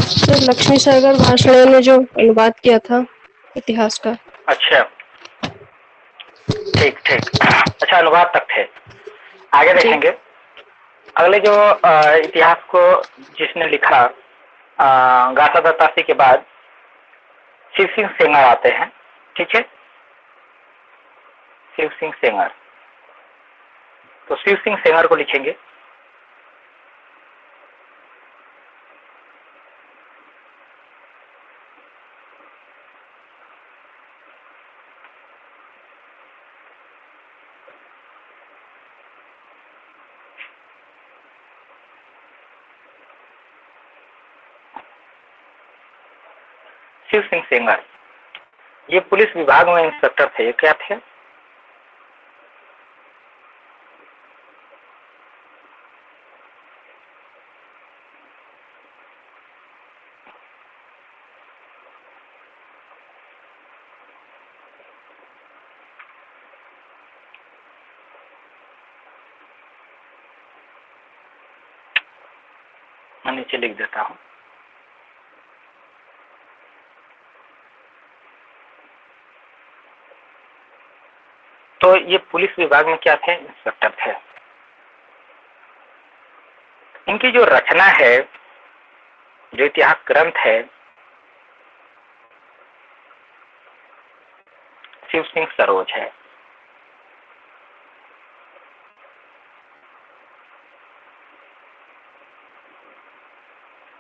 तो लक्ष्मी सागर भाषण ने जो अनुवाद किया था इतिहास का। अच्छा, ठीक ठीक। अच्छा, अनुवाद तक थे, आगे जी। देखेंगे। अगले जो इतिहास को जिसने लिखा, गाथा दत्तासी के बाद शिव सिंह सेंगर आते हैं। ठीक है, शिव सिंह सेंगर। तो शिव सिंह सेंगर को लिखेंगे। शिव सिंह सेंगर ये पुलिस विभाग में इंस्पेक्टर थे। क्या थे? मैं नीचे लिख देता हूं। तो ये पुलिस विभाग में क्या थे? इंस्पेक्टर थे। इनकी जो रचना है, जो इतिहास ग्रंथ है, शिव सिंह सरोज है।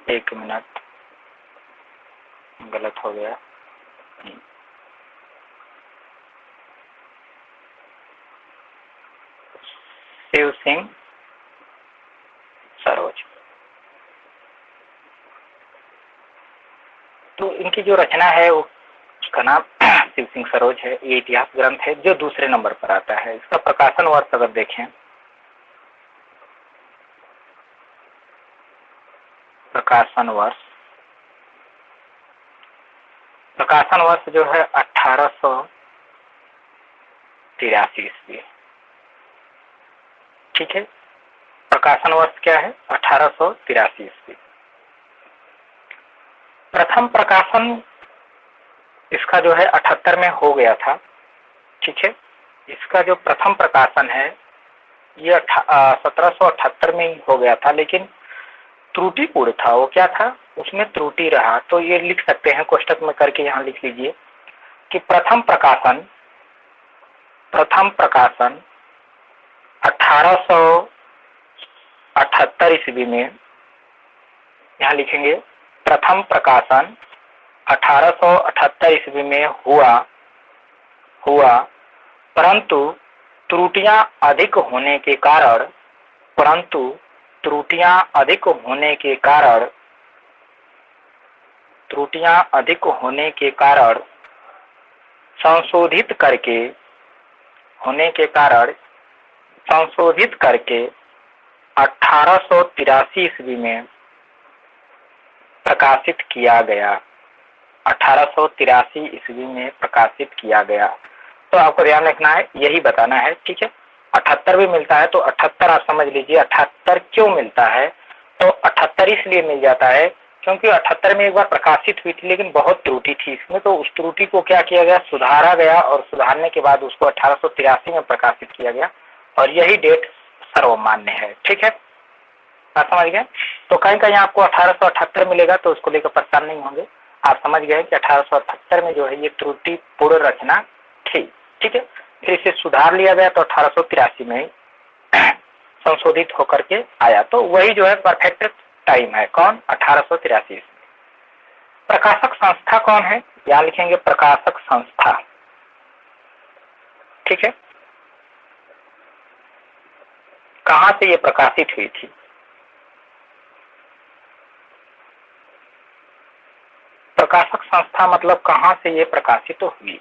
एक मिनट, गलत हो गया। शिव सिंह सरोज। तो इनकी जो रचना है वो, उसका नाम शिव सिंह सरोज है। ये इतिहास ग्रंथ है जो दूसरे नंबर पर आता है। इसका प्रकाशन वर्ष अगर देखें, प्रकाशन वर्ष जो है 1883 ईस्वी। ठीक है, प्रकाशन वर्ष क्या है? 1883 ईस्वी। प्रथम प्रकाशन इसका जो है 78 में हो गया था। ठीक है, इसका जो प्रथम प्रकाशन है ये 1778 में ही हो गया था, लेकिन त्रुटिपूर्ण था। वो क्या था? उसमें त्रुटि रहा। तो ये लिख सकते हैं कोष्टक में करके, यहाँ लिख लीजिए कि प्रथम प्रकाशन 1878 ईस्वी में, यहाँ लिखेंगे प्रथम प्रकाशन 1878 ईस्वी में हुआ, परंतु त्रुटियां अधिक होने के कारण संशोधित करके 1883 ईस्वी में प्रकाशित किया गया। 1883 ईस्वी में प्रकाशित किया गया। तो आपको ध्यान रखना है, यही बताना है। ठीक है, 78 भी मिलता है तो 78 आप समझ लीजिए। 78 क्यों मिलता है? तो 78 इसलिए मिल जाता है क्योंकि 78 में एक बार प्रकाशित हुई थी, लेकिन बहुत त्रुटि थी इसमें। तो उस त्रुटि को क्या किया गया? सुधारा गया, और सुधारने के बाद उसको 1883 में प्रकाशित किया गया, और यही डेट सर्वमान्य है। ठीक है, आप समझ गए? तो कहीं कहीं आपको 1878 मिलेगा तो उसको लेकर परेशान नहीं होंगे। आप समझ गए कि 1878 में जो है ये त्रुटिपूर्ण रचना थी। ठीक है, फिर इसे सुधार लिया गया तो 1883 में संशोधित होकर के आया। तो वही जो है परफेक्ट टाइम है। कौन? 1883। प्रकाशक संस्था कौन है? यहाँ लिखेंगे प्रकाशक संस्था। ठीक है, कहां से ये प्रकाशित हुई थी? प्रकाशक संस्था मतलब कहां से ये प्रकाशित हुई?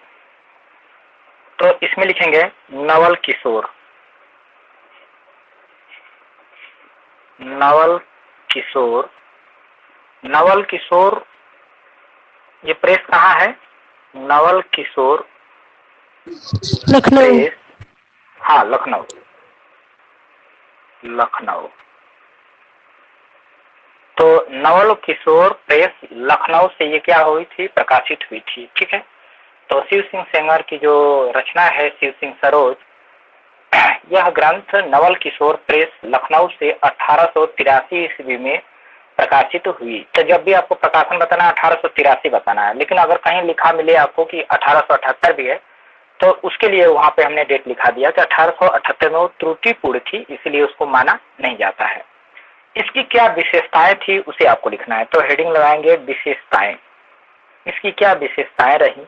तो इसमें लिखेंगे नवल किशोर। नवल किशोर ये प्रेस कहाँ है? नवल किशोर लखनऊ। प्रेस। हाँ, लखनऊ। तो नवल किशोर प्रेस लखनऊ से ये क्या हुई थी, प्रकाशित हुई थी। ठीक है, तो शिव सिंह सेंगर की जो रचना है शिव सिंह सरोज, यह ग्रंथ नवल किशोर प्रेस लखनऊ से 1883 ईस्वी में प्रकाशित हुई। तो जब भी आपको प्रकाशन बताना है 1883 बताना है, लेकिन अगर कहीं लिखा मिले आपको कि 1878 भी है तो उसके लिए वहां पे हमने डेट लिखा दिया कि 1878 में वो त्रुटिपूर्ण थी, इसलिए उसको माना नहीं जाता है। इसकी क्या विशेषताएं थी उसे आपको लिखना है, तो हेडिंग लगाएंगे विशेषताएं। इसकी क्या विशेषताएं रही,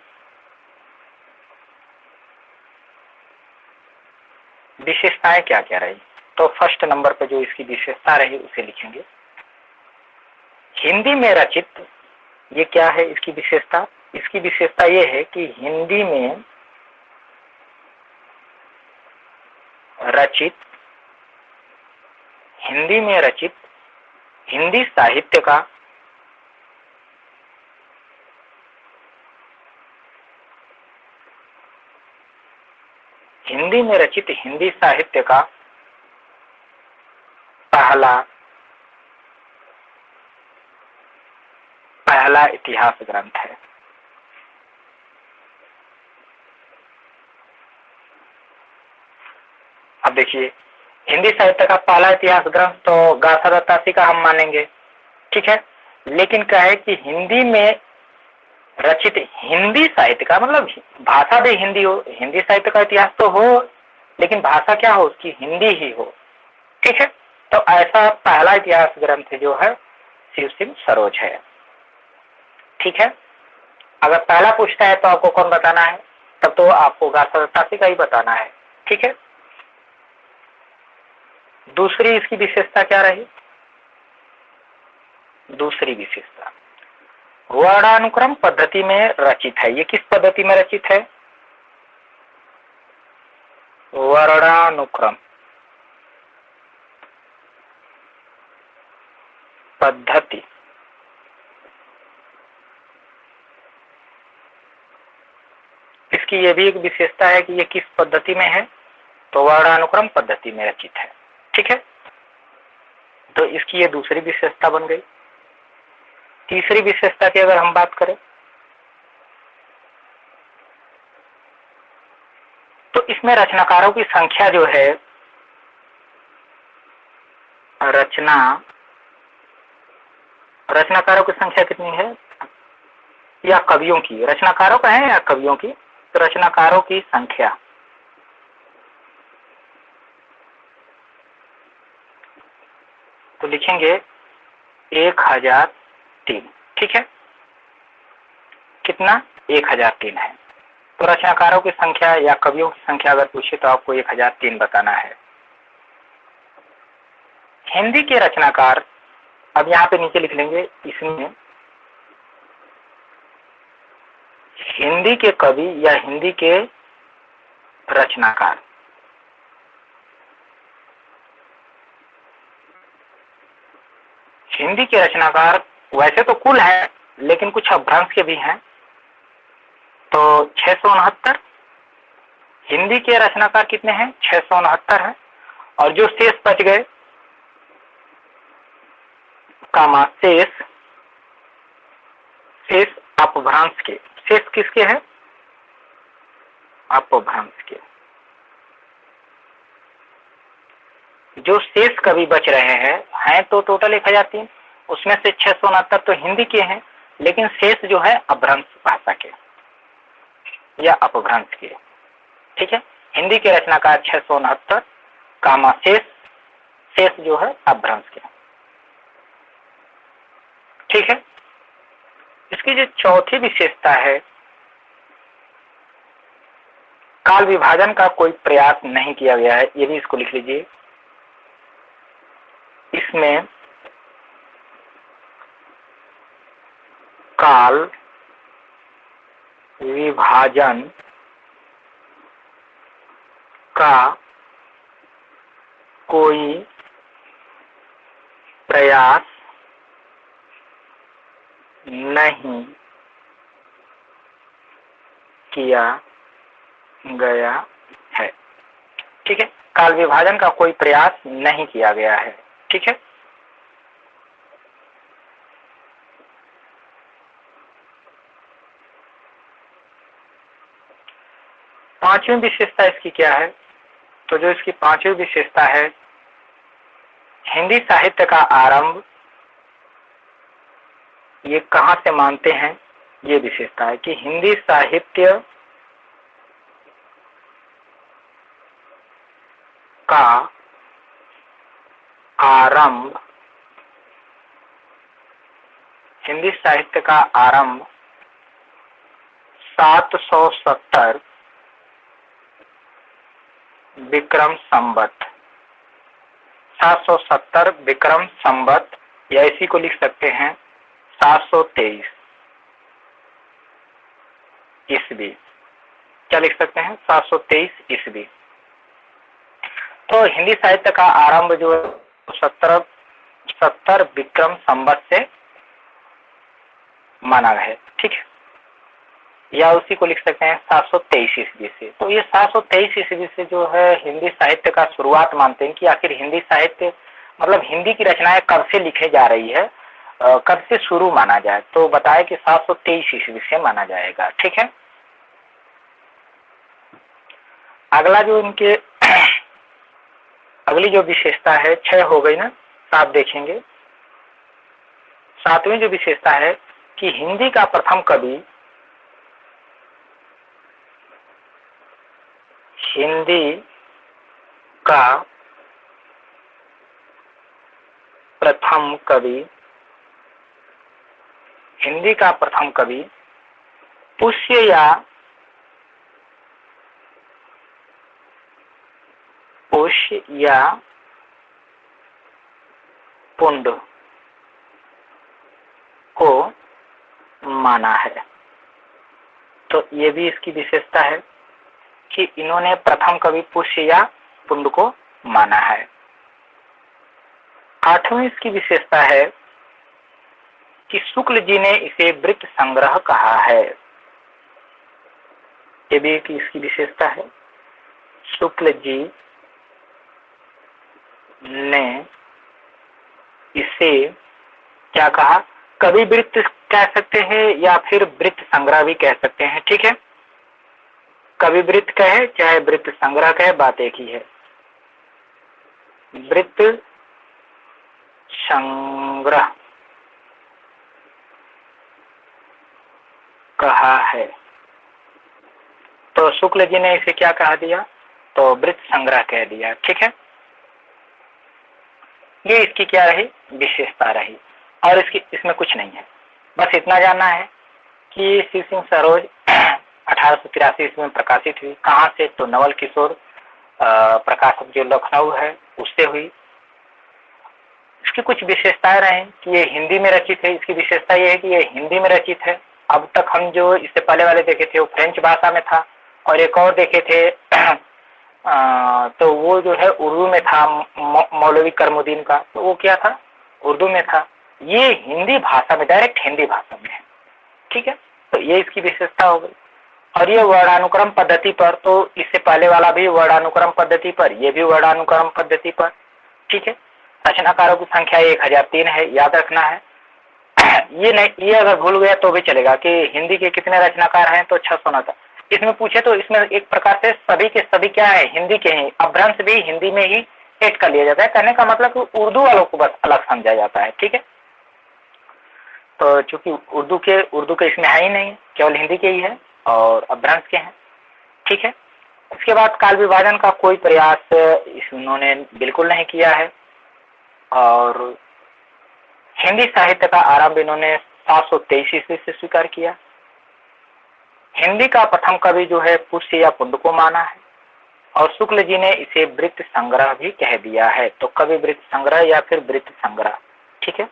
विशेषताएं क्या क्या रही, तो फर्स्ट नंबर पर जो इसकी विशेषता रही उसे लिखेंगे। हिंदी में रचित, ये क्या है इसकी विशेषता, इसकी विशेषता ये है कि हिंदी में रचित, हिंदी में रचित हिंदी साहित्य का हिंदी में रचित हिंदी साहित्य का पहला इतिहास ग्रंथ है। अब देखिए, हिंदी साहित्य का पहला इतिहास ग्रंथ तो गाथा दत्तासी का हम मानेंगे, ठीक है, लेकिन क्या है कि हिंदी में रचित हिंदी साहित्य का मतलब भाषा भी हिंदी हो, हिंदी साहित्य का इतिहास तो हो लेकिन भाषा क्या हो उसकी, हिंदी ही हो। ठीक है, तो ऐसा पहला इतिहास ग्रंथ जो है शिव सिंह सरोज है। ठीक है, अगर पहला पूछता है तो आपको कौन बताना है, तब तो आपको गाथा दत्तासी का ही बताना है। ठीक है, दूसरी इसकी विशेषता क्या रही, दूसरी विशेषता वर्णानुक्रम पद्धति में रचित है। ये किस पद्धति में रचित है, वर्णानुक्रम पद्धति। इसकी ये भी एक विशेषता है कि ये किस पद्धति में है, तो वर्णानुक्रम पद्धति में रचित है। ठीक है, तो इसकी ये दूसरी विशेषता बन गई। तीसरी विशेषता की अगर हम बात करें तो इसमें रचनाकारों की संख्या जो है, रचनाकारों की संख्या कितनी है, या कवियों की, रचनाकारों का है या कवियों की, तो रचनाकारों की संख्या तो लिखेंगे 1003। ठीक है, कितना, 1003 है। तो रचनाकारों की संख्या या कवियों की संख्या अगर पूछे तो आपको 1003 बताना है। हिंदी के रचनाकार, अब यहाँ पे नीचे लिख लेंगे, इसमें हिंदी के कवि या हिंदी के रचनाकार, हिंदी के रचनाकार वैसे तो कुल है लेकिन कुछ अपभ्रंश के भी हैं, तो 669 हिंदी के रचनाकार कितने हैं, 669 है। और जो शेष बच गए कामा शेष अपभ्रंश के, शेष किसके हैं, अपभ्रंश के। जो शेष कवि बच रहे हैं तो टोटल 1003, उसमें से 669 तो हिंदी के हैं लेकिन शेष जो है अपभ्रंश भाषा के या अपभ्रंश के। ठीक है, हिंदी के रचनाकार 669 कामा शेष जो है अपभ्रंश के। ठीक है, इसकी जो चौथी विशेषता है, काल विभाजन का कोई प्रयास नहीं किया गया है, ये भी इसको लिख लीजिए। इसमें काल विभाजन का कोई प्रयास नहीं किया गया है। ठीक है, काल विभाजन का कोई प्रयास नहीं किया गया है। ठीक है, पांचवी विशेषता इसकी क्या है? तो जो इसकी पांचवी विशेषता है, हिंदी साहित्य का आरंभ ये कहां से मानते हैं? ये विशेषता है कि हिंदी साहित्य का आरंभ, हिंदी साहित्य का आरंभ 770 विक्रम संवत, 770 विक्रम संवत, या इसी को लिख सकते हैं 723 ईस्वी। क्या लिख सकते हैं? 723 ईस्वी। तो हिंदी साहित्य का आरंभ जो 70 विक्रम संवत से माना है, ठीक है, या उसी को लिख सकते हैं 723 ईस्वी से। तो ये 723 ईस्वी से जो है हिंदी साहित्य का शुरुआत मानते हैं कि आखिर हिंदी साहित्य मतलब हिंदी की रचनाएं कब से लिखे जा रही है, कब से शुरू माना जाए, तो बताया कि 723 ईस्वी से माना जाएगा, ठीक है। अगला जो इनके अगली जो विशेषता है, 6 हो गई ना, 7 देखेंगे। 7वीं जो विशेषता है कि हिंदी का प्रथम कवि, हिंदी का प्रथम कवि, हिंदी का प्रथम कवि पुष्य या पुंड को माना है। तो ये भी इसकी विशेषता है कि इन्होंने प्रथम कवि पुष्य या पुंड को माना है। 8वीं इसकी विशेषता है कि शुक्ल जी ने इसे वृत्त संग्रह कहा है। ये भी एक इसकी विशेषता है, शुक्ल जी ने इसे क्या कहा? कवि वृत्त कह सकते हैं या फिर वृत्त संग्रह भी कह सकते हैं, ठीक है। कवि वृत्त कहे चाहे वृत्त संग्रह कहे, बात एक ही है। वृत्त संग्रह कहा है, तो शुक्ल जी ने इसे क्या कहा दिया? तो वृत्त संग्रह कह दिया, ठीक है। ये इसकी क्या रही? विशेषता रही। और इसमें कुछ नहीं है, बस इतना जानना है कि शिव सिंह सरोज 1883 ईस्वी में प्रकाशित हुई। कहाँ से? तो नवल किशोर प्रकाशक जो लखनऊ है उससे हुई। इसकी कुछ विशेषताएं रही कि ये हिंदी में रचित है। इसकी विशेषता ये है कि ये हिंदी में रचित है। अब तक हम जो इससे पहले वाले देखे थे वो फ्रेंच भाषा में था, और एक और देखे थे तो वो जो है उर्दू में था, मौलवी करमुद्दीन का, तो वो क्या था? उर्दू में था। ये हिंदी भाषा में, डायरेक्ट हिंदी भाषा में है, ठीक है। तो ये इसकी विशेषता हो गई। और ये वर्णानुक्रम पद्धति पर, तो इससे पहले वाला भी वर्णानुक्रम पद्धति पर, ये भी वर्णानुक्रम पद्धति पर, ठीक है। रचनाकारों की संख्या 1003 है, याद रखना है। ये नहीं, ये अगर भूल गया तो भी चलेगा कि हिंदी के कितने रचनाकार हैं, तो 669। इसमें पूछे तो इसमें एक प्रकार से सभी के सभी क्या है? हिंदी के ही। अपभ्रंश भी हिंदी में ही ऐड कर लिया जाता है। कहने का मतलब कि उर्दू वालों को बस अलग समझा जाता है, ठीक है। तो चूंकि उर्दू के इसमें है ही नहीं, केवल हिंदी के ही है और अपभ्रंश के हैं, ठीक है। इसके बाद काल विभाजन का कोई प्रयास उन्होंने बिल्कुल नहीं किया है। और हिंदी साहित्य का आरंभ इन्होंने 723 ईस्वी से स्वीकार किया। हिंदी का प्रथम कवि जो है पुष्य या पुंड को माना है, और शुक्ल जी ने इसे वृत्त संग्रह भी कह दिया है। तो कवि वृत्त संग्रह या फिर वृत्त संग्रह, ठीक है।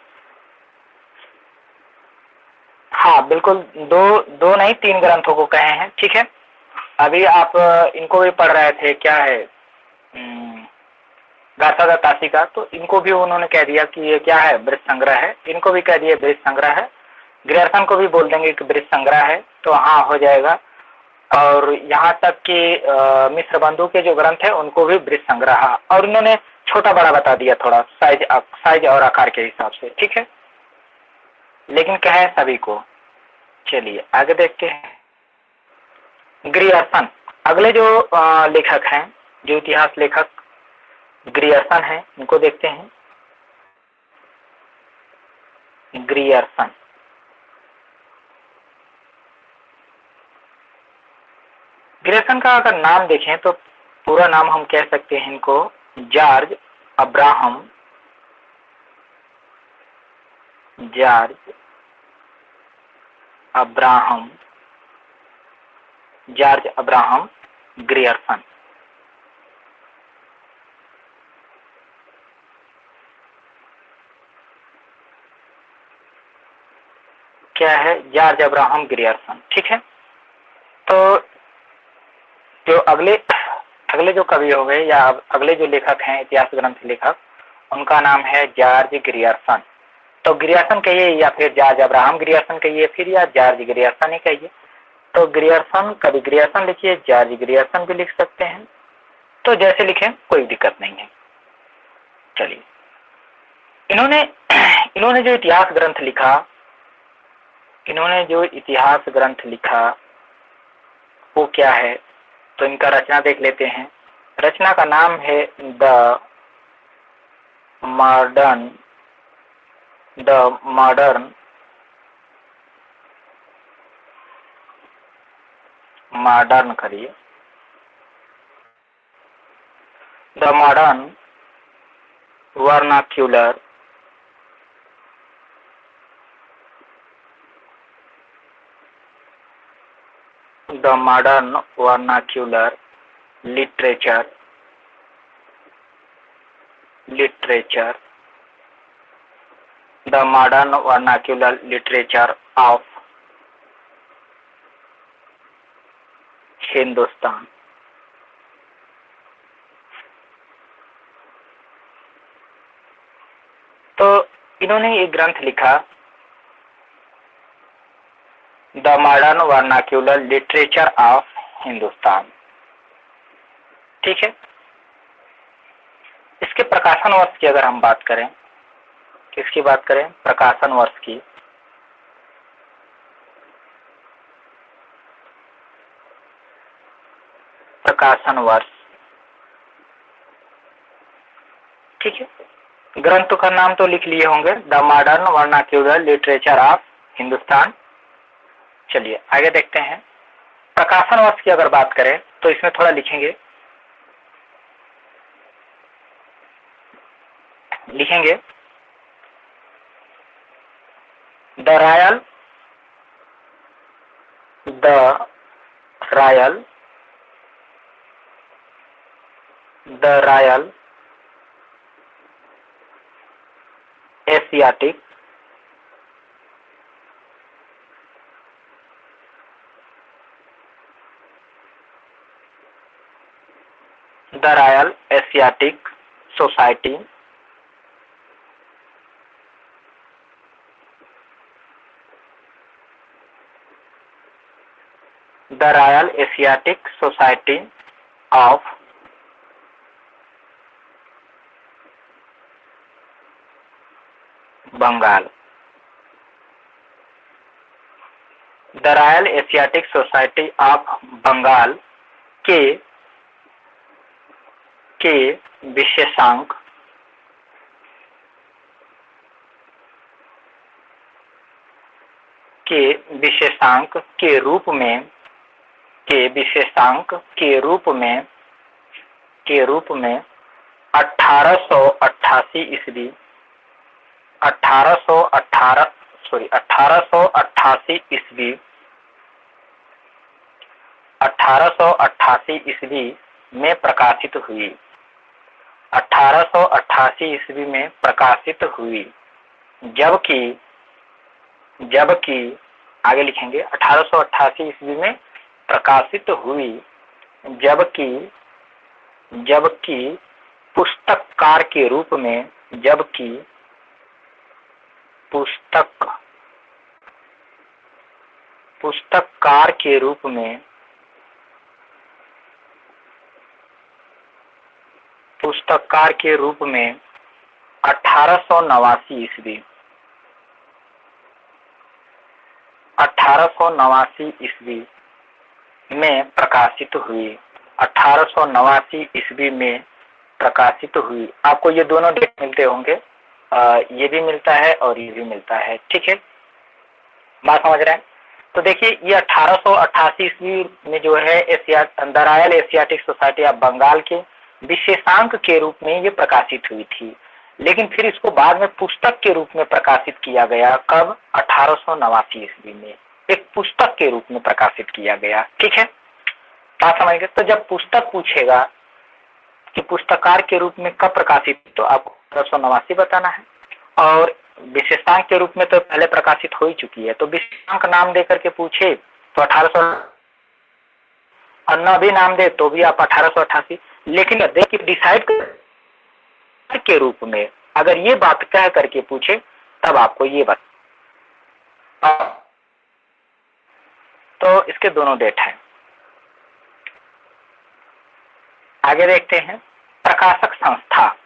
हाँ बिल्कुल, दो नहीं 3 ग्रंथों को कहे हैं, ठीक है। अभी आप इनको भी पढ़ रहे थे, क्या है गाथा दत्तासी का, तो इनको भी उन्होंने कह दिया कि ये क्या है? वृत्त संग्रह है। इनको भी कह दिया वृत्त संग्रह है। ग्रियर्सन को भी बोल देंगे कि वृत्त संग्रह है, तो हाँ हो जाएगा। और यहाँ तक कि मिश्र बंधु के जो ग्रंथ है उनको भी वृत्त संग्रह, और उन्होंने छोटा बड़ा बता दिया थोड़ा साइज और आकार के हिसाब से, ठीक है। लेकिन क्या है सभी को। चलिए आगे देखते हैं। ग्रियर्सन अगले जो लेखक हैं, जो इतिहास लेखक ग्रियर्सन हैं, इनको देखते हैं। ग्रियर्सन, ग्रियर्सन का अगर नाम देखें तो पूरा नाम हम कह सकते हैं इनको George Abraham, George Abraham, George Abraham Grierson. क्या है? George Abraham Grierson. ठीक है, तो जो अगले जो कवि हो गए या अगले जो लेखक हैं, इतिहास ग्रंथ लेखक, उनका नाम है जॉर्ज ग्रियर्सन। तो ग्रियर्सन कहिए या फिर जॉर्ज अब्राहम ग्रियर्सन कहिए, फिर या जॉर्ज ग्रियर्सन ही कहिए। तो ग्रियर्सन, कभी ग्रियर्सन लिखिए, जॉर्ज ग्रियर्सन भी लिख सकते हैं, तो जैसे लिखें कोई दिक्कत नहीं है। चलिए, इन्होंने जो इतिहास ग्रंथ लिखा, इन्होंने जो इतिहास ग्रंथ लिखा वो क्या है? तो इनका रचना देख लेते हैं। रचना का नाम है द मॉडर्न करिए, the modern vernacular literature the modern vernacular literature of Hindustan. तो इन्होंने एक ग्रंथ लिखा the modern vernacular literature of Hindustan. ठीक है, इसके प्रकाशन वर्ष की अगर हम बात करें, किसकी बात करें? प्रकाशन वर्ष की। प्रकाशन वर्ष, ठीक है। ग्रंथ का नाम तो लिख लिए होंगे, the modern vernacular literature of Hindustan. चलिए आगे देखते हैं। प्रकाशन वर्ष की अगर बात करें तो इसमें थोड़ा लिखेंगे the Royal Asiatic Society the Royal Asiatic Society of Bengal. The Royal Asiatic Society of Bengal के विशेषांक के रूप में 1888 ईस्वी 1888 ईस्वी में प्रकाशित हुई। 1888 ईस्वी में प्रकाशित हुई, जबकि आगे लिखेंगे 1888 ईस्वी में प्रकाशित हुई, जबकि पुस्तककार के रूप में पुस्तककार के रूप में 1889 ईस्वी 1889 ईस्वी में प्रकाशित हुई, 1889 ईस्वी में प्रकाशित हुई। आपको ये दोनों डेट मिलते होंगे, ये भी मिलता है और ये भी मिलता है, ठीक है, बात समझ रहे हैं। तो देखिए ये 1888 ईस्वी में जो है the Royal Asiatic Society of Bengal के विशेषांक के रूप में ये प्रकाशित हुई थी, लेकिन फिर इसको बाद में पुस्तक के रूप में प्रकाशित किया गया। कब? 1889 ईस्वी में एक पुस्तक के रूप में प्रकाशित किया गया, ठीक है, बात समझ गए। तो जब पुस्तक पूछेगा कि पुस्तकार के रूप में कब प्रकाशित, तो आपको 1889 बताना है, और विशेषांक के रूप में तो पहले प्रकाशित हो ही चुकी है। तो विशेषांक नाम दे करके पूछे तो 1800, अन्ना भी नाम दे तो भी आप 1888, लेकिन देख के डिसाइड के रूप में अगर ये बात कह करके पूछे तब आपको ये बता। तो इसके दोनों डेट हैं। आगे देखते हैं प्रकाशक संस्था।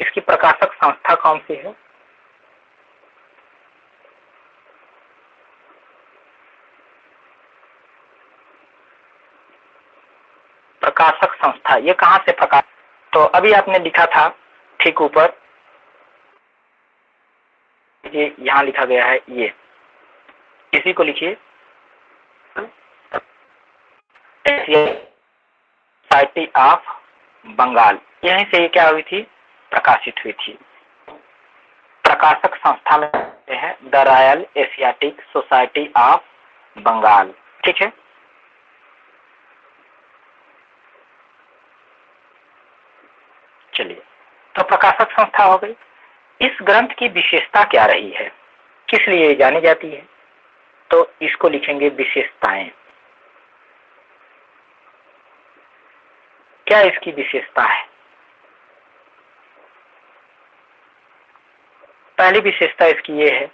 इसकी प्रकाशक संस्था कौन सी है? प्रकाशक संस्था ये कहां से प्रकाश, तो अभी आपने लिखा था ठीक ऊपर, ये यहां लिखा गया है, ये इसी को लिखिए, सोसाइटी ऑफ बंगाल, यहीं से ये क्या हुई थी? प्रकाशित हुई थी। प्रकाशक संस्था में है the Royal Asiatic Society of Bengal, ठीक है। चलिए, तो प्रकाशक संस्था हो गई। इस ग्रंथ की विशेषता क्या रही है, किस लिए जानी जाती है? तो इसको लिखेंगे विशेषताएं। क्या इसकी विशेषता है? पहली विशेषता इसकी ये है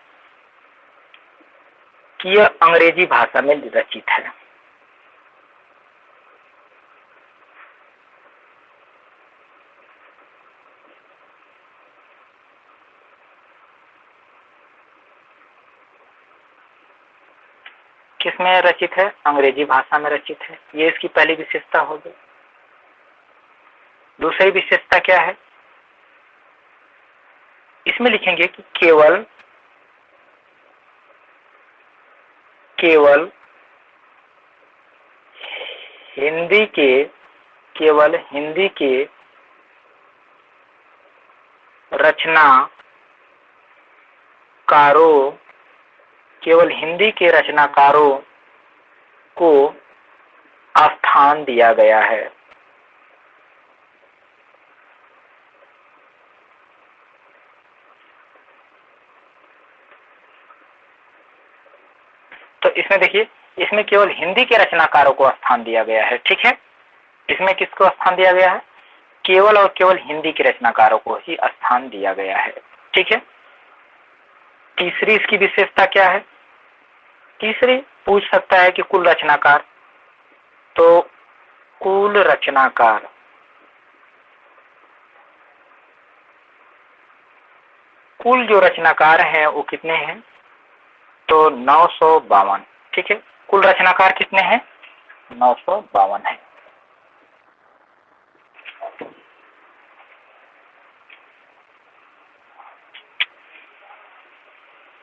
कि यह अंग्रेजी भाषा में रचित है। किसमें रचित है? अंग्रेजी भाषा में रचित है, ये इसकी पहली विशेषता हो गई। दूसरी विशेषता क्या है? इसमें लिखेंगे कि केवल हिंदी के रचनाकारों को स्थान दिया गया है। तो इसमें देखिए, इसमें केवल हिंदी के रचनाकारों को स्थान दिया गया है, ठीक है। इसमें किसको स्थान दिया गया है? केवल और केवल हिंदी के रचनाकारों को ही स्थान दिया गया है, ठीक है। तीसरी इसकी विशेषता क्या है? तीसरी पूछ सकता है कि कुल रचनाकार, तो कुल रचनाकार कुल जो रचनाकार हैं वो कितने हैं? तो 952, ठीक है। कुल रचनाकार कितने हैं? 952 है।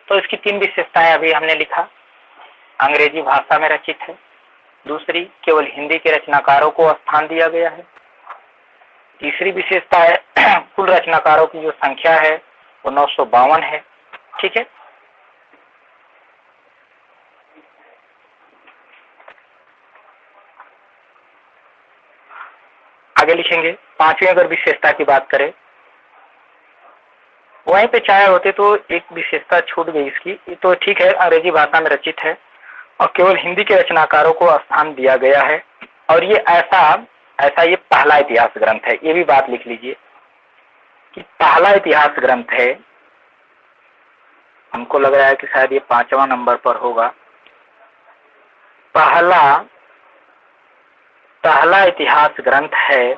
तो इसकी तीन विशेषताएं अभी हमने लिखा। अंग्रेजी भाषा में रचित है, दूसरी केवल हिंदी के रचनाकारों को स्थान दिया गया है, तीसरी विशेषता है कुल रचनाकारों की जो संख्या है वो 952 है, ठीक है। आगे लिखेंगे पांचवी अगर विशेषता की बात करें, वहीं पे चाहे होते तो एक विशेषता छूट गई इसकी, तो ठीक है, अंग्रेजी भाषा में रचित है और केवल हिंदी के रचनाकारों को स्थान दिया गया है, और ये ऐसा ये पहला इतिहास ग्रंथ है। ये भी बात लिख लीजिए कि पहला इतिहास ग्रंथ है। हमको लग रहा है कि शायद ये 5वां नंबर पर होगा। पहला इतिहास ग्रंथ है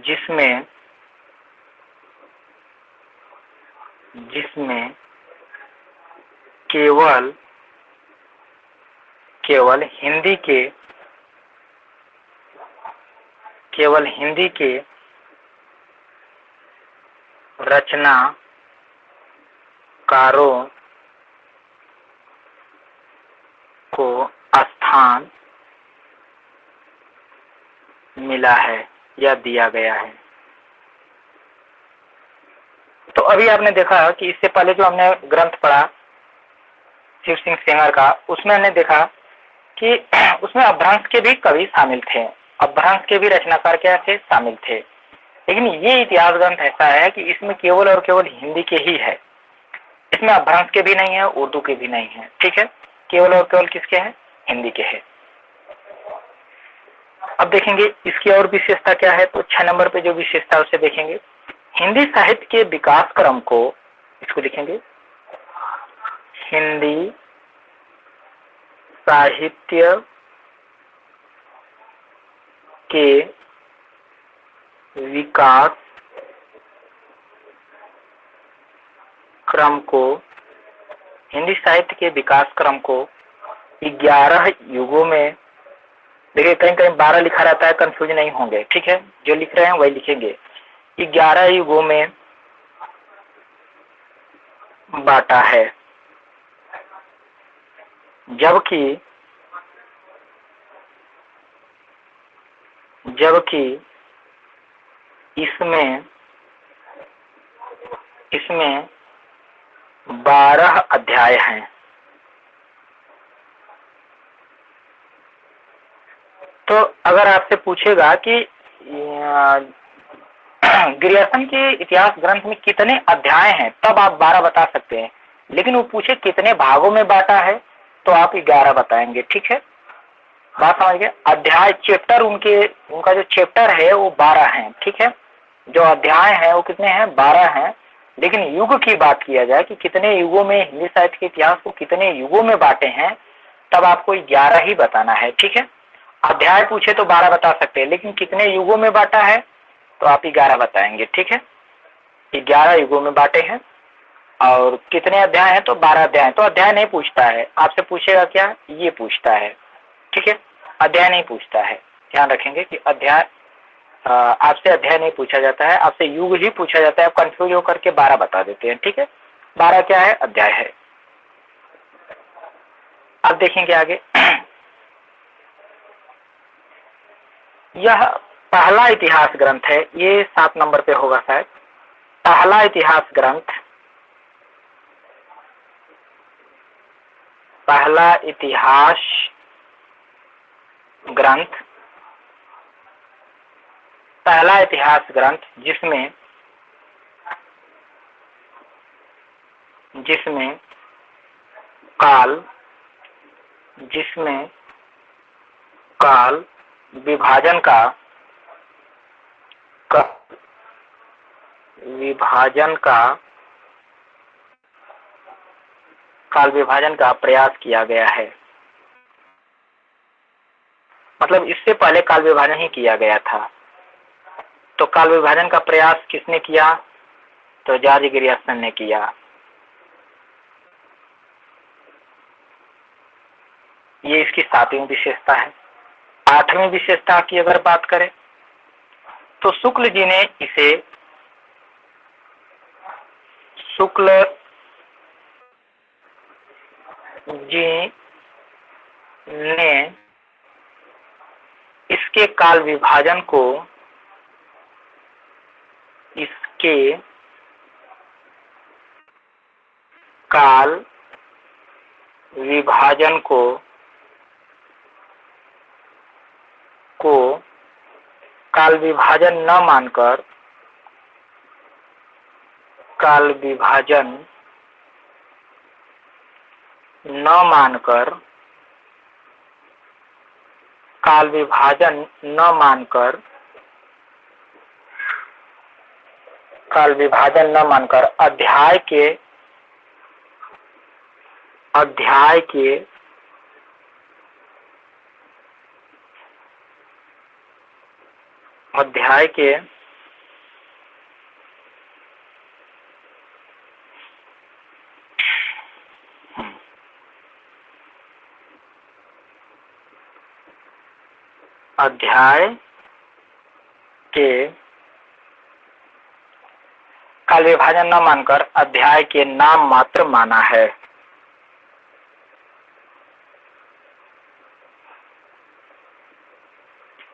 जिसमें केवल हिंदी के रचनाकारों को स्थान मिला है या दिया गया है। तो अभी आपने देखा कि इससे पहले जो हमने ग्रंथ पढ़ा शिव सिंह सेंगर का, उसमें हमने देखा कि उसमें अपभ्रंश के भी कवि शामिल थे, अपभ्रंश के भी रचनाकार क्या थे, शामिल थे। लेकिन ये इतिहास ग्रंथ ऐसा है कि इसमें केवल और केवल हिंदी के ही है, इसमें अपभ्रंश के भी नहीं है, उर्दू के भी नहीं है। ठीक है, केवल और केवल किसके हैं, हिंदी के है। अब देखेंगे इसकी और विशेषता क्या है, तो 6 नंबर पे जो विशेषता है उसे देखेंगे। हिंदी साहित्य के विकास क्रम को, इसको लिखेंगे, हिंदी साहित्य के विकास क्रम को, हिंदी साहित्य के विकास क्रम को 11 युगों में, देखिए कहीं कहीं 12 लिखा रहता है, कंफ्यूज नहीं होंगे। ठीक है, जो लिख रहे हैं वही लिखेंगे। 11 युगों में बांटा है, जबकि इसमें 12 अध्याय हैं। तो अगर आपसे पूछेगा कि ग्रियर्सन के इतिहास ग्रंथ में कितने अध्याय हैं, तब आप 12 बता सकते हैं। लेकिन वो पूछे कितने भागों में बांटा है, तो आप 11 बताएंगे। ठीक है, बात समझ गए। अध्याय, चैप्टर, उनका जो चैप्टर है वो 12 है। ठीक है, जो अध्याय है वो कितने हैं, 12 हैं। लेकिन युग की बात किया जाए कि कितने युगों में हिंदी साहित्य के इतिहास को कितने युगों में बांटे हैं, तब आपको 11 ही बताना है। ठीक है, अध्याय पूछे तो 12 बता सकते हैं, लेकिन कितने युगों में बांटा है तो आप 11 बताएंगे। ठीक है, 11 युगों में बांटे हैं। और कितने अध्याय हैं, तो 12 अध्याय। तो अध्याय नहीं पूछता है, आपसे पूछेगा क्या, ये पूछता है। ठीक है, अध्याय नहीं पूछता है। ध्यान रखेंगे कि अध्याय, आपसे अध्याय नहीं पूछा जाता है, आपसे युग ही पूछा जाता है। आप कंफ्यूज होकर के 12 बता देते हैं। ठीक है, 12 क्या है, अध्याय है। अब देखेंगे आगे। यह पहला इतिहास ग्रंथ है, ये 7 नंबर पे होगा शायद। पहला इतिहास ग्रंथ, पहला इतिहास ग्रंथ, पहला इतिहास ग्रंथ जिसमें काल विभाजन का प्रयास किया गया है। मतलब इससे पहले काल विभाजन ही किया गया था। तो काल विभाजन का प्रयास किसने किया, तो जॉर्ज ग्रियर्सन ने किया। ये इसकी 7वीं विशेषता है। 8वीं विशेषता की अगर बात करें तो शुक्ल जी ने इसके काल विभाजन को, काल विभाजन न मानकर, काल विभाजन न मानकर अध्याय के अध्याय के काल विभाजन न मानकर अध्याय के नाम मात्र माना है।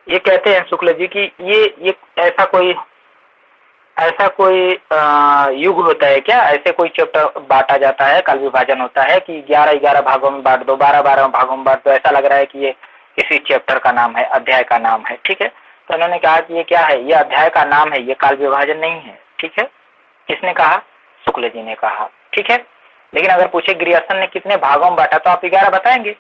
ये कहते हैं शुक्ल जी कि ये ऐसा कोई युग होता है क्या, ऐसे कोई चैप्टर बांटा जाता है, काल विभाजन होता है कि 11-11 भागों में बांट दो, 12-12 भागों में बांट दो, ऐसा लग रहा है कि ये किसी चैप्टर का नाम है, अध्याय का नाम है। ठीक है, तो उन्होंने कहा कि ये क्या है, ये अध्याय का नाम है, ये काल विभाजन नहीं है। ठीक है, किसने कहा? शुक्ल जी ने कहा। ठीक है, लेकिन अगर पूछे ग्रियर्सन ने कितने भागों में बांटा तो आप 11 बताएंगे,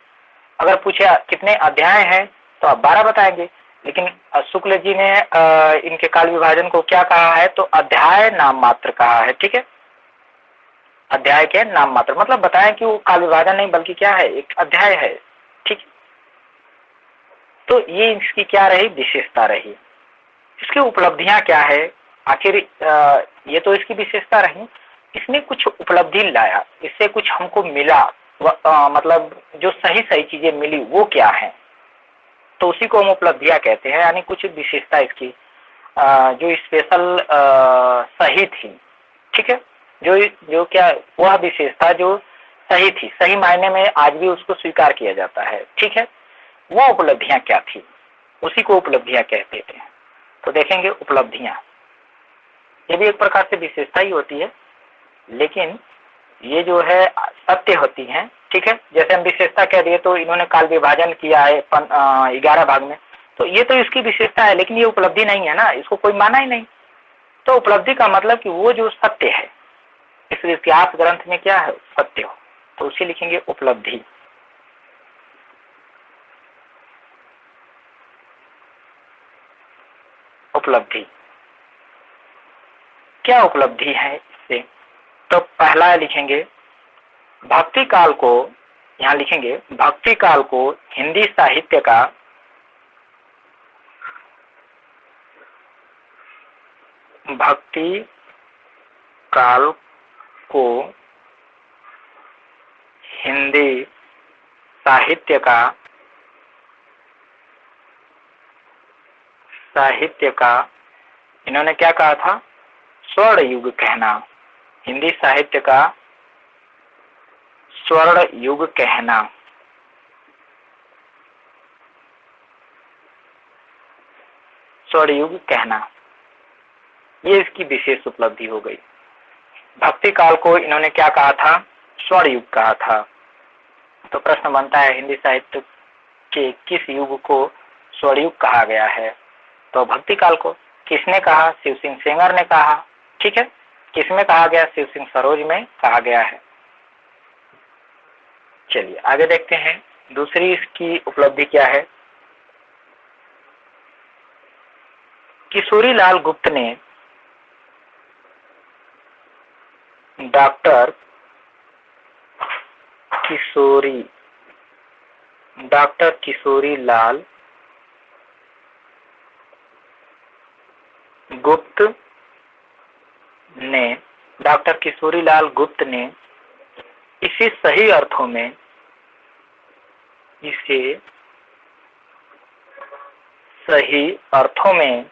अगर पूछे कितने अध्याय हैं तो आप 12 बताएंगे। लेकिन शुक्ल जी ने इनके काल विभाजन को क्या कहा है, तो अध्याय नाम मात्र कहा है। ठीक है, अध्याय के नाम मात्र मतलब बताएं कि वो काल विभाजन नहीं बल्कि क्या है, एक अध्याय है। ठीक है, तो ये इसकी क्या रही, विशेषता रही। इसकी उपलब्धियां क्या है, आखिर ये तो इसकी विशेषता रही, इसने कुछ उपलब्धि लाया, इससे कुछ हमको मिला, मतलब जो सही सही चीजें मिली वो क्या है, तो उसी को हम उपलब्धियां कहते हैं। यानी कुछ विशेषता इसकी जो स्पेशल सही थी। ठीक है, जो क्या वह विशेषता जो सही थी, सही मायने में आज भी उसको स्वीकार किया जाता है। ठीक है, वो उपलब्धियां क्या थी, उसी को उपलब्धियां कहते थे। तो देखेंगे उपलब्धियां, ये भी एक प्रकार से विशेषता ही होती है, लेकिन ये जो है सत्य होती हैं। ठीक है, जैसे हम विशेषता कह दिए तो इन्होंने काल विभाजन किया है 11 भाग में, तो ये तो इसकी विशेषता है, लेकिन ये उपलब्धि नहीं है ना, इसको कोई माना ही नहीं। तो उपलब्धि का मतलब कि वो जो सत्य है, इस इतिहास ग्रंथ में क्या है, सत्य हो, तो उसे लिखेंगे उपलब्धि। उपलब्धि क्या उपलब्धि है इससे, तो पहला लिखेंगे भक्ति काल को, यहां लिखेंगे भक्ति काल को हिंदी साहित्य का भक्ति काल को हिंदी साहित्य का इन्होंने क्या कहा था, स्वर्ण युग कहना, हिंदी साहित्य का स्वर्ण युग कहना। स्वर्ण युग कहना, ये इसकी विशेष उपलब्धि हो गई। भक्ति काल को इन्होंने क्या कहा था, स्वर्ण युग कहा था। तो प्रश्न बनता है हिंदी साहित्य के किस युग को स्वर्ण युग कहा गया है, तो भक्ति काल को। किसने कहा, शिव सिंह सेंगर ने कहा। ठीक है, किसमें कहा गया, शिव सिंह सरोज में कहा गया है। चलिए आगे देखते हैं, दूसरी इसकी उपलब्धि क्या है। किशोरी लाल गुप्त ने डॉक्टर किशोरी लाल गुप्त ने इसे सही अर्थों में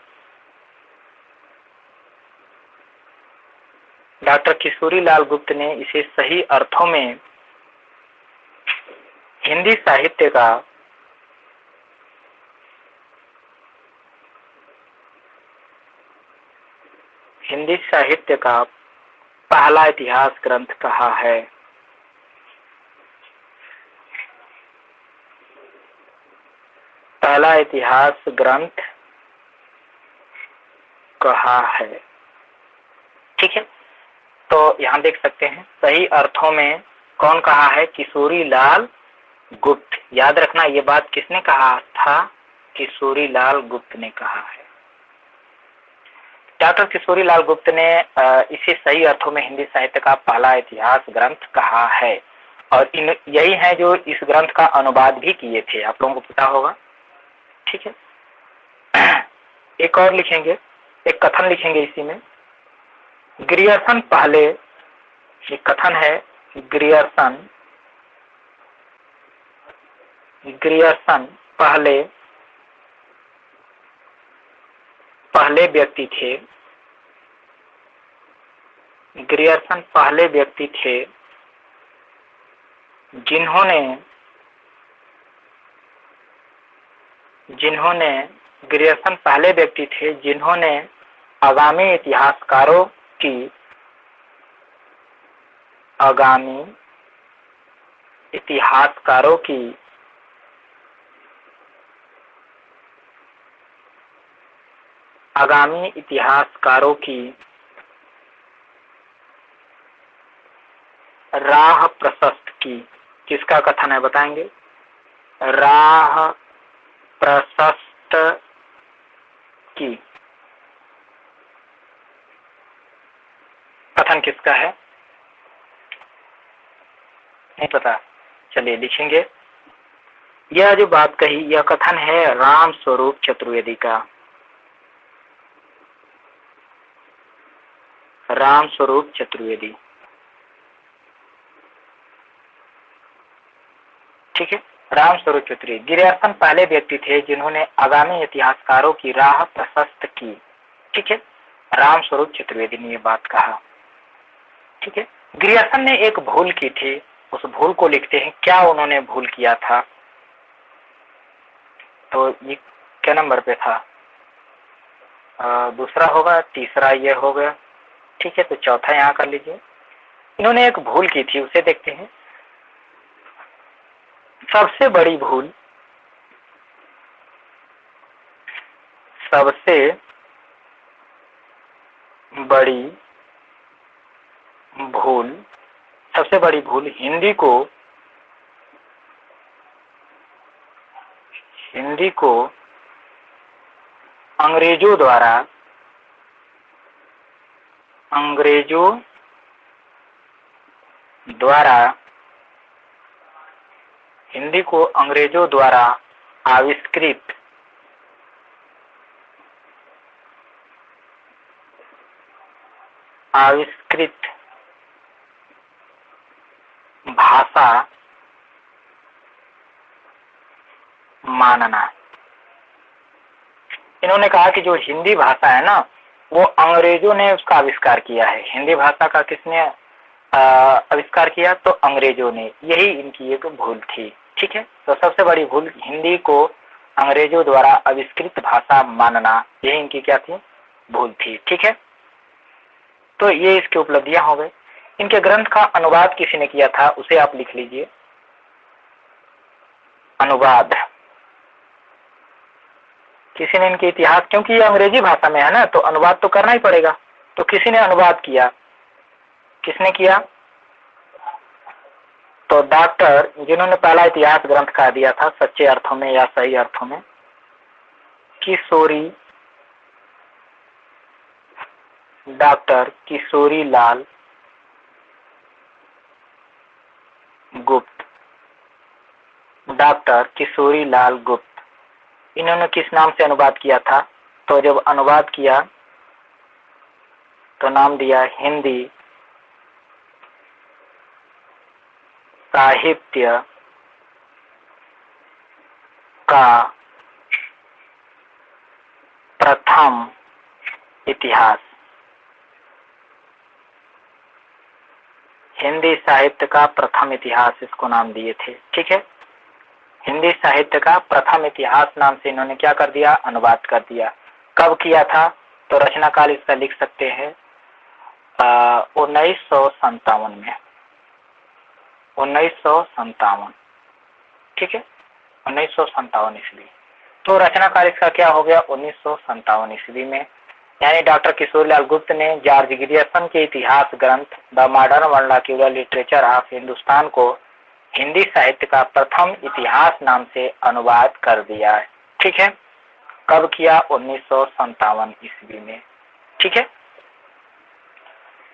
डॉक्टर किशोरी लाल गुप्त ने इसे सही अर्थों में हिंदी साहित्य का पहला इतिहास ग्रंथ कहा है। पहला इतिहास ग्रंथ कहा है। ठीक है, तो यहाँ देख सकते हैं सही अर्थों में कौन कहा है, किशोरी लाल गुप्त। याद रखना ये बात किसने कहा था, किशोरी लाल गुप्त ने कहा है। डॉक्टर किशोरी लाल गुप्त ने इसे सही अर्थों में हिंदी साहित्य का पहला इतिहास ग्रंथ कहा है, और यही है जो इस ग्रंथ का अनुवाद भी किए थे, आप लोगों को पता होगा। ठीक है, एक और लिखेंगे, एक कथन लिखेंगे इसी में। ग्रियर्सन पहले, एक कथन है, ग्रियर्सन पहले पहले व्यक्ति थे, ग्रियर्सन पहले व्यक्ति थे जिन्होंने ग्रियर्सन पहले व्यक्ति थे जिन्होंने आगामी इतिहासकारों की राह प्रशस्त की। किसका कथन है बताएंगे? राह प्रशस्त की। कथन किसका है? नहीं पता, चलिए लिखेंगे। यह जो बात कही, यह कथन है राम स्वरूप चतुर्वेदी का। राम स्वरूप चतुर्वेदी, ठीक है। राम स्वरूप चतुर्वेदी। ग्रियर्सन पहले व्यक्ति थे जिन्होंने आगामी इतिहासकारों की राह प्रशस्त की, ठीक है। राम स्वरूप चतुर्वेदी ने ये बात कहा, ठीक है। ग्रियर्सन ने एक भूल की थी, उस भूल को लिखते हैं। क्या उन्होंने भूल किया था? तो ये क्या नंबर पे था? दूसरा होगा, तीसरा ये हो गया, ठीक है। तो चौथा यहाँ कर लीजिए। इन्होंने एक भूल की थी, उसे देखते हैं। सबसे बड़ी भूल हिंदी को अंग्रेजों द्वारा आविष्कृत भाषा मानना। इन्होंने कहा कि जो हिंदी भाषा है ना, वो अंग्रेजों ने उसका आविष्कार किया है। हिंदी भाषा का किसने आविष्कार किया? तो अंग्रेजों ने। यही इनकी एक भूल थी, ठीक है। तो सबसे बड़ी भूल हिंदी को अंग्रेजों द्वारा आविष्कृत भाषा मानना, यही इनकी क्या थी? भूल थी, ठीक है। तो ये इसकी उपलब्धियां हो गई। इनके ग्रंथ का अनुवाद किसी ने किया था, उसे आप लिख लीजिए। अनुवाद किसी ने इनके इतिहास, क्योंकि ये अंग्रेजी भाषा में है ना, तो अनुवाद तो करना ही पड़ेगा। तो किसी ने अनुवाद किया। किसने किया? तो डॉक्टर, जिन्होंने पहला इतिहास ग्रंथ कह दिया था सच्चे अर्थों में या सही अर्थों में, डॉक्टर किशोरी लाल गुप्त। डॉक्टर किशोरी लाल गुप्त, इन्होंने किस नाम से अनुवाद किया था? तो जब अनुवाद किया तो नाम दिया हिंदी साहित्य का प्रथम इतिहास। हिंदी साहित्य का प्रथम इतिहास इसको नाम दिए थे, ठीक है। हिंदी साहित्य का प्रथम इतिहास नाम से इन्होंने क्या कर दिया? अनुवाद कर दिया। कब किया था? तो रचना काल इसका लिख सकते हैं 1957 में। 1957, ठीक है। 1957 ईस्वी। तो रचना काल इसका क्या हो गया? 1957 ईस्वी में। यानी डॉक्टर किशोरीलाल गुप्त ने जॉर्ज ग्रियर्सन के इतिहास ग्रंथ the modern vernacular literature of Hindustan को हिंदी साहित्य का प्रथम इतिहास नाम से अनुवाद कर दिया है, ठीक है। कब किया? 1957 ईस्वी में, ठीक है।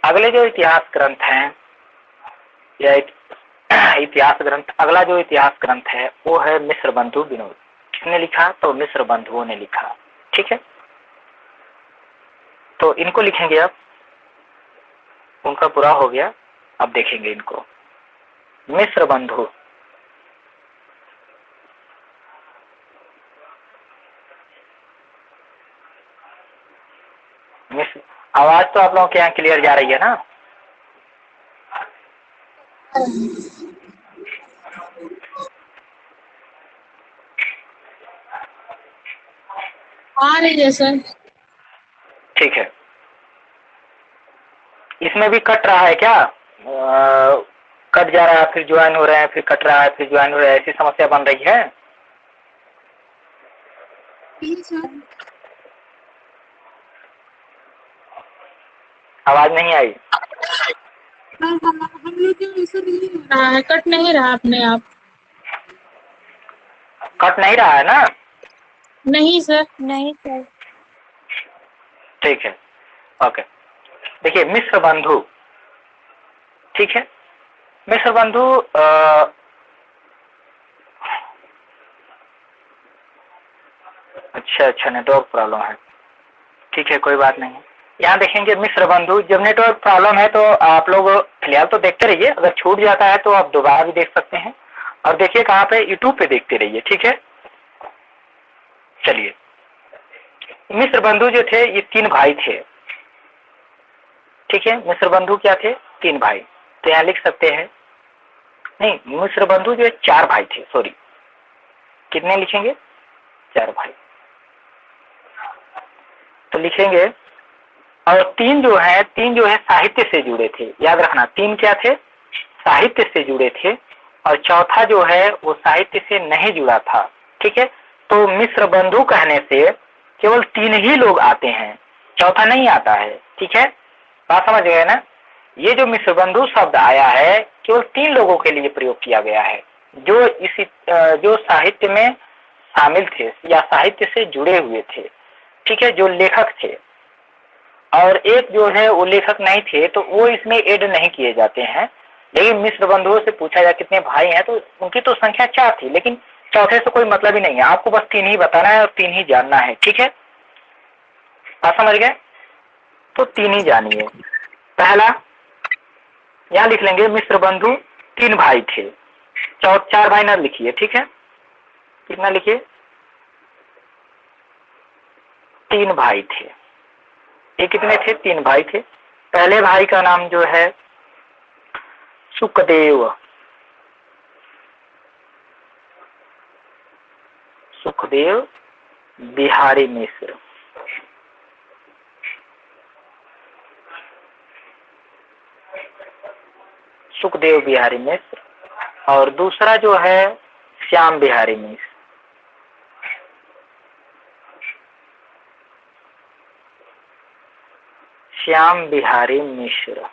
अगले जो इतिहास ग्रंथ हैं, या इतिहास ग्रंथ, अगला जो इतिहास ग्रंथ है वो है मिश्र बंधु विनोद। किसने लिखा? तो मिश्र बंधुओं ने लिखा, ठीक है। तो इनको लिखेंगे अब, उनका पूरा हो गया, अब देखेंगे इनको। मिश्र बंधु, मिस आवाज तो आप लोगों के यहाँ क्लियर जा रही है ना? आ रही है सर। ठीक है। इसमें भी कट रहा है क्या? कट जा रहा है, फिर ज्वाइन हो रहे हैं, फिर कट रहा है, फिर ज्वाइन हो रहा है, ऐसी समस्या बन रही है? आवाज नहीं आई? हम लोग के ऐसा नहीं हो रहा है, कट नहीं रहा अपने आप। कट नहीं रहा है ना? नहीं सर। नहीं सर। ठीक है, ओके। देखिए मिश्र बंधु, ठीक है, मिश्र बंधु अच्छा नेटवर्क प्रॉब्लम है, ठीक है, कोई बात नहीं। यहाँ देखेंगे मिश्र बंधु, जब नेटवर्क प्रॉब्लम है तो आप लोग फिलहाल तो देखते रहिए, अगर छूट जाता है तो आप दोबारा भी देख सकते हैं। और देखिए कहाँ पे, यूट्यूब पे देखते रहिए, ठीक है। चलिए, मिश्र बंधु जो थे ये 3 भाई थे, ठीक है। मिश्र बंधु क्या थे? 3 भाई। तो यहाँ लिख सकते हैं, नहीं, मिश्र बंधु जो 4 भाई थे, सॉरी, कितने लिखेंगे? 4 भाई। तो लिखेंगे, और 3 जो है साहित्य से जुड़े थे, याद रखना। 3 क्या थे? साहित्य से जुड़े थे, और चौथा जो है वो साहित्य से नहीं जुड़ा था, ठीक है। तो मिश्र बंधु कहने से केवल 3 ही लोग आते हैं, चौथा नहीं आता है, ठीक है। बात समझ गए ना? ये जो मिश्र बंधु शब्द आया है केवल 3 लोगों के लिए प्रयोग किया गया है, जो साहित्य में शामिल थे या साहित्य से जुड़े हुए थे, ठीक है, जो लेखक थे। और एक जो है वो लेखक नहीं थे, तो वो इसमें ऐड नहीं किए जाते हैं। लेकिन मिश्र बंधुओं से पूछा जाए कितने भाई हैं, तो उनकी तो संख्या 4 थी, लेकिन चौथे से कोई मतलब ही नहीं है, आपको बस 3 ही बताना है और 3 ही जानना है, ठीक है। आप समझ गए? तो 3 ही जानिए। पहला यहाँ लिख लेंगे, मिश्र बंधु 3 भाई थे, 4 भाई ना लिखिए, ठीक है। कितना लिखिए? 3 भाई थे। ये कितने थे? 3 भाई थे। पहले भाई का नाम जो है सुखदेव, सुखदेव बिहारी मिश्र। सुखदेव बिहारी मिश्र। और दूसरा जो है श्याम बिहारी मिश्र। श्याम बिहारी मिश्र।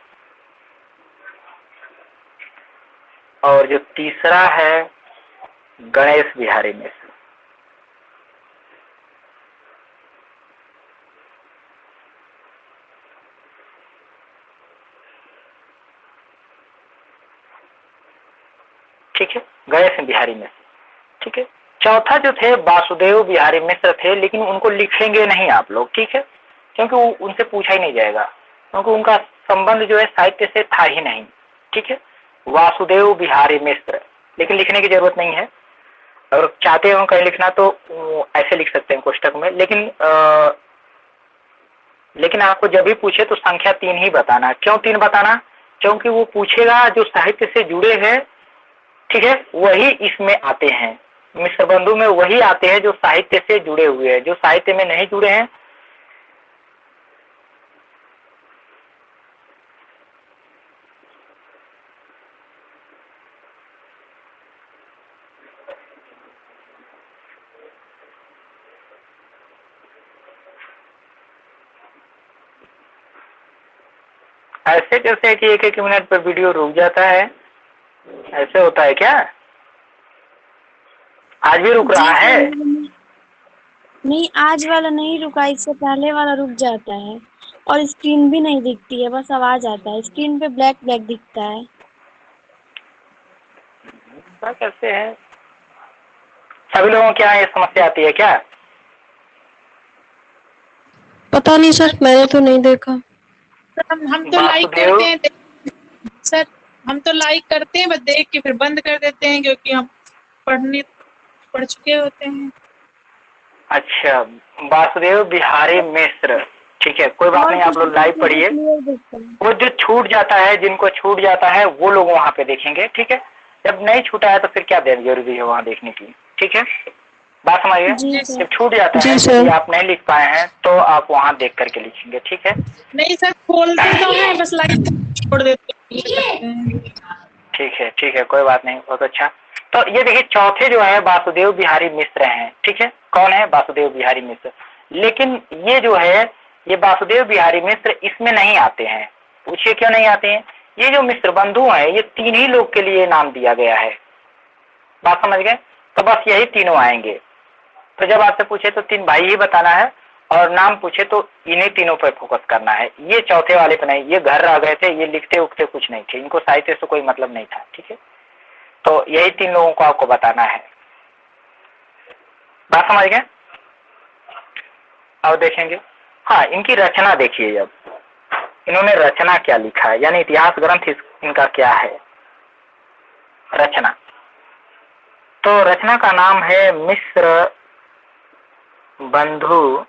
और जो तीसरा है गणेश बिहारी मिश्र। ठीक है, गणेश बिहारी मिश्र, ठीक है। चौथा जो थे वासुदेव बिहारी मिश्र थे, लेकिन उनको लिखेंगे नहीं आप लोग, ठीक है, क्योंकि उनसे पूछा ही नहीं जाएगा, क्योंकि उनका संबंध जो है साहित्य से था ही नहीं, ठीक है। वासुदेव बिहारी मिश्र, लेकिन लिखने की जरूरत नहीं है। अगर चाहते हो कहीं लिखना तो ऐसे लिख सकते हैं कोष्टक में, लेकिन आपको जब भी पूछे तो संख्या 3 ही बताना। क्यों 3 बताना? क्योंकि वो पूछेगा जो साहित्य से जुड़े हैं, ठीक है, वही इसमें आते हैं। मिश्र बंधु में वही आते हैं जो साहित्य से जुड़े हुए हैं, जो साहित्य में नहीं जुड़े हैं ऐसे कैसे कि 1-1 मिनट पर वीडियो रुक जाता है, ऐसे होता है क्या? आज भी रुक रहा है? नहीं, आज वाला नहीं रुका, इससे पहले वाला रुक जाता है और स्क्रीन भी नहीं दिखती है, बस आवाज आता है, स्क्रीन पे ब्लैक ब्लैक दिखता है। कैसे है? सभी लोगों के यहाँ ये समस्या आती है क्या? पता नहीं सर, मैंने तो नहीं देखा। हम तो लाइक करते हैं सर, हम तो लाइक करते हैं, बस देख के फिर बंद कर देते हैं, क्योंकि हम पढ़ चुके होते हैं। अच्छा, वासुदेव बिहारी मिश्र, ठीक है, कोई बात और नहीं, आप लोग लाइव पढ़िए। क्लियर दिखता है। वो जो छूट जाता है, जिनको छूट जाता है वो लोग वहाँ पे देखेंगे, ठीक है। जब नहीं छूटा है तो फिर क्या जरूरी है वहाँ देखने की, ठीक है, बात समझिए। जी सर। जब छूट जाता है, यदि आप नहीं लिख पाए हैं तो आप वहाँ देख करके लिखेंगे, ठीक है। नहीं सर, खोलते तो हैं, बस लाइक छोड़ देते हैं। ठीक है, कोई बात नहीं, बहुत अच्छा। तो ये देखिए, चौथे जो है वासुदेव बिहारी मिश्र हैं, ठीक है। कौन है? वासुदेव बिहारी मिश्र। लेकिन ये जो है, ये वासुदेव बिहारी मिश्र इसमें नहीं आते हैं। पूछिए क्यों नहीं आते हैं? ये जो मिश्र बंधु हैं, ये तीन ही लोग के लिए नाम दिया गया है, बात समझ गए। तो बस यही तीनों आएंगे। तो जब आपसे पूछे तो तीन भाई ही बताना है, और नाम पूछे तो इन्हीं तीनों पर फोकस करना है। ये चौथे वाले पे नहीं, ये घर रह गए थे, ये लिखते उखते कुछ नहीं थे, इनको साहित्य से कोई मतलब नहीं था, ठीक है। तो यही तीन लोगों को आपको बताना है, बात समझ गए। अब देखेंगे, हाँ, इनकी रचना देखिए। अब इन्होंने रचना क्या लिखा है, यानी इतिहास ग्रंथ इनका क्या है रचना। तो रचना का नाम है मिश्र बंधु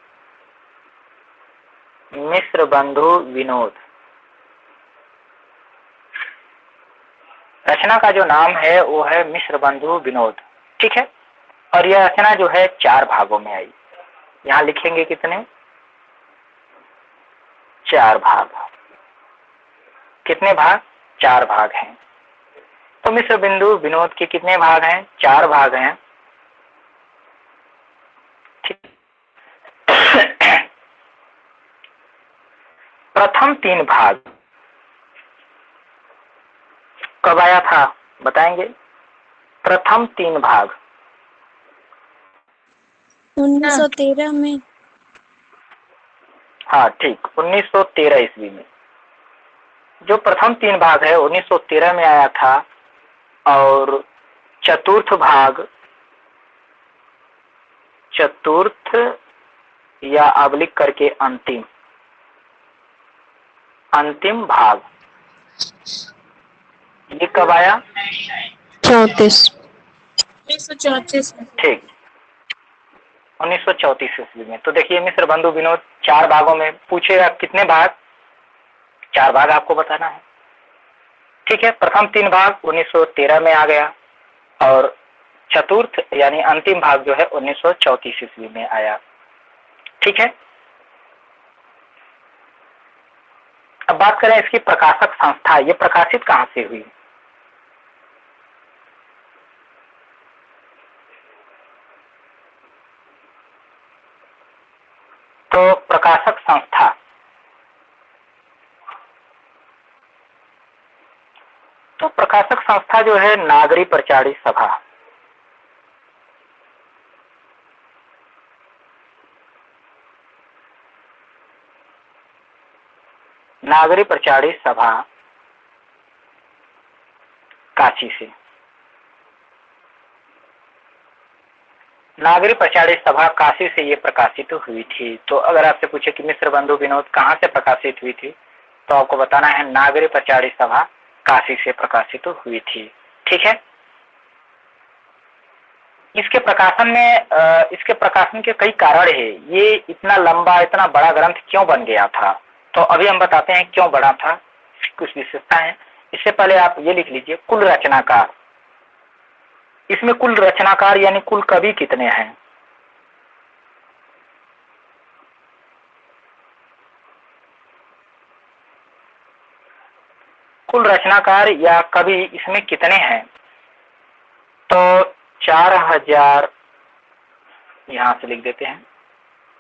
विनोद। रचना का जो नाम है वो है मिश्र बंधु विनोद, ठीक है। और यह रचना जो है 4 भागों में आई। यहाँ लिखेंगे कितने? 4 भाग। कितने भाग? 4 भाग हैं। तो मिश्र बिंदु विनोद के कितने भाग हैं? 4 भाग हैं, ठीक। प्रथम 3 भाग कब आया था बताएंगे? प्रथम 3 भाग 1913 में। हाँ ठीक, 1913 ईस्वी में। जो प्रथम 3 भाग है 1913 में आया था। और चतुर्थ या अब लिख करके अंतिम भाग ये कब आया? 1934 में। ठीक, 1934 ईस्वी में। तो देखिए, मिश्र बंधु विनोद 4 भागों में। पूछेगा कितने भाग? 4 भाग आपको बताना है, ठीक है। प्रथम 3 भाग 1913 में आ गया, और चतुर्थ यानी अंतिम भाग जो है 1934 ईस्वी में आया, ठीक है। अब बात करें इसकी प्रकाशक संस्था, ये प्रकाशित कहां से हुई? तो प्रकाशक संस्था, तो प्रकाशक संस्था जो है नागरी प्रचारी सभा। नागरी प्रचारी सभा काशी से। नागरी प्रचारी सभा काशी से ये प्रकाशित हुई थी। तो अगर आपसे पूछे कि मिश्र बंधु विनोद कहाँ से प्रकाशित हुई थी, तो आपको बताना है नागरी प्रचारी सभा काशी से प्रकाशित हुई थी, ठीक है। इसके प्रकाशन के कई कारण है। ये इतना लंबा, इतना बड़ा ग्रंथ क्यों बन गया था, तो अभी हम बताते हैं क्यों बना था, कुछ विशेषता है। इससे पहले आप ये लिख लीजिए, कुल रचनाकार। इसमें कुल रचनाकार यानी कुल कवि कितने हैं? कुल रचनाकार या कवि इसमें कितने हैं? तो 4000, यहां से लिख देते हैं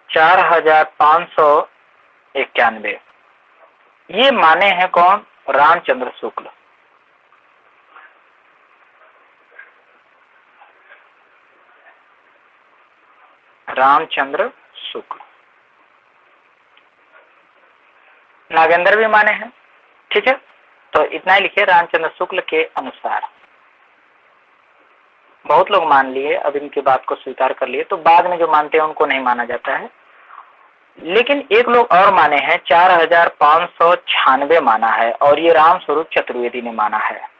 4591। ये माने हैं कौन? रामचंद्र शुक्ल। रामचंद्र शुक्ल। नागेंद्र भी माने हैं, ठीक है। तो इतना ही लिखिए, रामचंद्र शुक्ल के अनुसार। बहुत लोग मान लिए, अब इनकी बात को स्वीकार कर लिए, तो बाद में जो मानते हैं उनको नहीं माना जाता है। लेकिन एक लोग और माने हैं, 4596 माना है, और ये राम स्वरूप चतुर्वेदी ने माना है।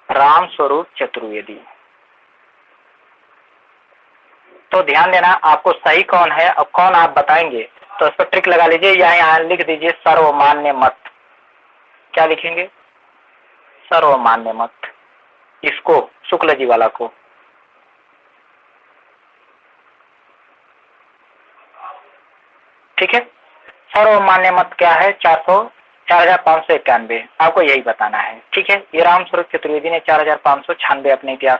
राम स्वरूप चतुर्वेदी। तो ध्यान देना, आपको सही कौन है और कौन आप बताएंगे तो इस पर ट्रिक लगा लीजिए। यहाँ लिख दीजिए सर्वमान्य मत। क्या लिखेंगे? सर्वमान्य मत। इसको शुक्ल जी वाला को। ठीक है, सर्वमान्य मत क्या है? 4591, आपको यही बताना है। ठीक है, ये रामस्वरूप चतुर्वेदी ने 4596 अपने इतिहास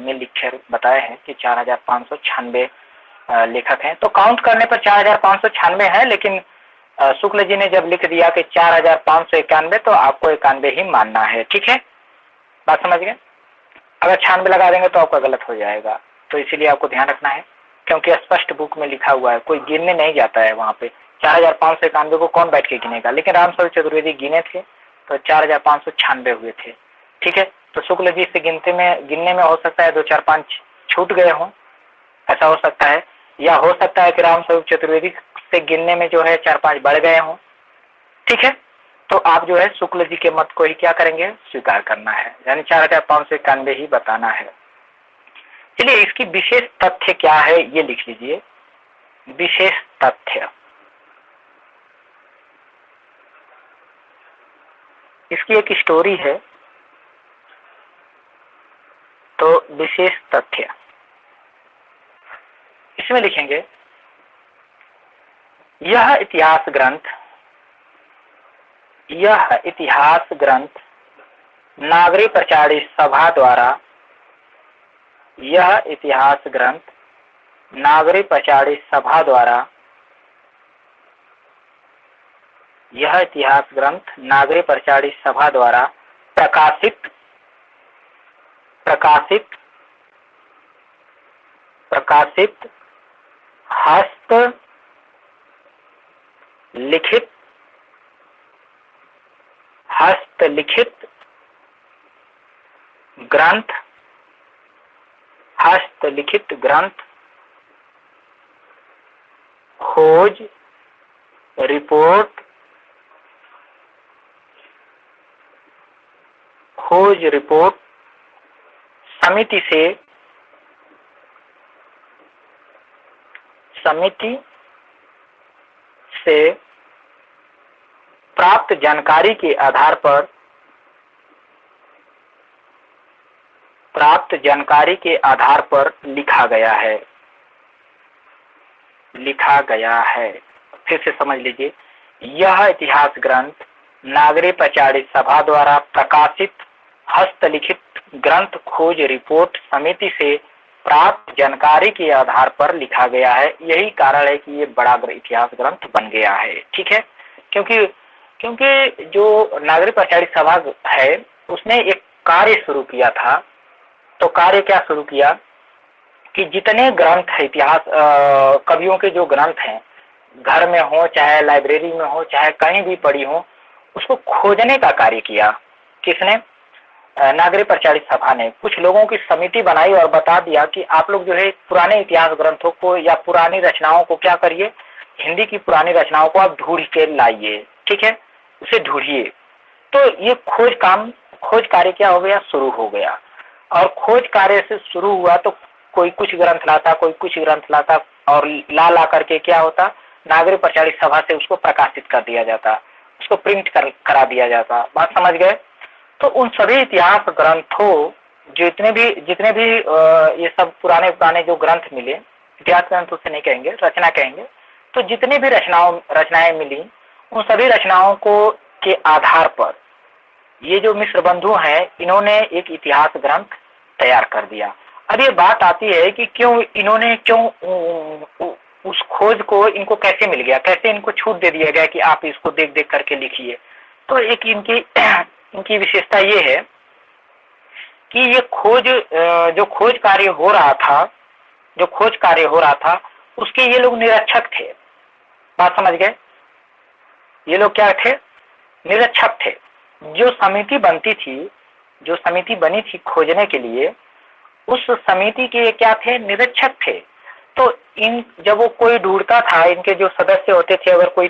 में लिखे बताए हैं कि 4596 लेखक हैं। तो काउंट करने पर 4596 है, लेकिन शुक्ल जी ने जब लिख दिया कि 4591, तो आपको 91 ही मानना है। ठीक है, बात समझ गए? अगर 96 लगा देंगे तो आपका गलत हो जाएगा, तो इसीलिए आपको ध्यान रखना है, क्योंकि स्पष्ट बुक में लिखा हुआ है, कोई गिनने नहीं जाता है वहां पे। 4591 को कौन बैठ के गिनेगा? लेकिन रामस्वरूप चतुर्वेदी गिने थे तो 4596 हुए थे। ठीक है, तो शुक्ल जी से गिनने में हो सकता है 2-4-5 छूट गए हों, ऐसा हो सकता है, या हो सकता है कि रामस्वरूप चतुर्वेदी से गिनने में जो है 4-5 बढ़ गए हों। ठीक है, तो आप जो है शुक्ल जी के मत को ही क्या करेंगे? स्वीकार करना है, यानी 4591 ही बताना है। चलिए, इसकी विशेष तथ्य क्या है ये लिख लीजिए। विशेष तथ्य, इसकी एक स्टोरी है। तो विशेष तथ्य इसमें लिखेंगे, यह इतिहास ग्रंथ नागरी प्रचारी सभा द्वारा, यह इतिहास ग्रंथ नागरी प्रचारी सभा द्वारा, यह इतिहास ग्रंथ नागरी प्रचारी सभा द्वारा प्रकाशित हस्तलिखित ग्रंथ खोज रिपोर्ट समिति से प्राप्त जानकारी के आधार पर लिखा गया है। फिर से समझ लीजिए, यह इतिहास ग्रंथ नागरी प्रचारी सभा द्वारा प्रकाशित हस्तलिखित ग्रंथ खोज रिपोर्ट समिति से प्राप्त जानकारी के आधार पर लिखा गया है। यही कारण है कि ये बड़ा इतिहास ग्रंथ बन गया है। ठीक है, क्योंकि जो नागरिक प्रचारी सभा है उसने एक कार्य शुरू किया था। तो कार्य क्या शुरू किया कि जितने ग्रंथ है इतिहास कवियों के जो ग्रंथ हैं, घर में हो चाहे लाइब्रेरी में हो चाहे कहीं भी पड़ी हो, उसको खोजने का कार्य किया। किसने? नागरिक प्रचारी सभा ने कुछ लोगों की समिति बनाई और बता दिया कि आप लोग जो है पुराने इतिहास ग्रंथों को या पुरानी रचनाओं को क्या करिए, हिंदी की पुरानी रचनाओं को आप ढूंढ के लाइए। ठीक है, उसे ढूंढिए। तो ये खोज कार्य क्या हो गया? शुरू हो गया। और खोज कार्य से शुरू हुआ तो कोई कुछ ग्रंथ लाता, कोई कुछ ग्रंथ लाता, और ला करके क्या होता, नागरिक प्रचारी सभा से उसको प्रकाशित कर दिया जाता, उसको प्रिंट करा दिया जाता। बात समझ गए? तो उन सभी इतिहास ग्रंथों जितने भी ये सब पुराने जो ग्रंथ मिले, इतिहास ग्रंथ उसे नहीं कहेंगे, रचना कहेंगे, तो जितने भी रचनाएं मिली, उन सभी रचनाओं को के आधार पर ये जो मिश्र बंधु हैं, इन्होंने एक इतिहास ग्रंथ तैयार कर दिया। अब ये बात आती है कि क्यों उस खोज को इनको कैसे मिल गया, कैसे इनको छूट दे दिया गया कि आप इसको देख करके लिखिए। तो एक इनकी विशेषता ये है कि ये जो खोज कार्य हो रहा था उसके ये लोग निरीक्षक थे। बात समझ गए? ये लोग क्या थे? निरीक्षक थे। जो समिति बनी थी खोजने के लिए, उस समिति के क्या थे? निरीक्षक थे। तो जब वो कोई ढूंढता था, इनके जो सदस्य होते थे, अगर कोई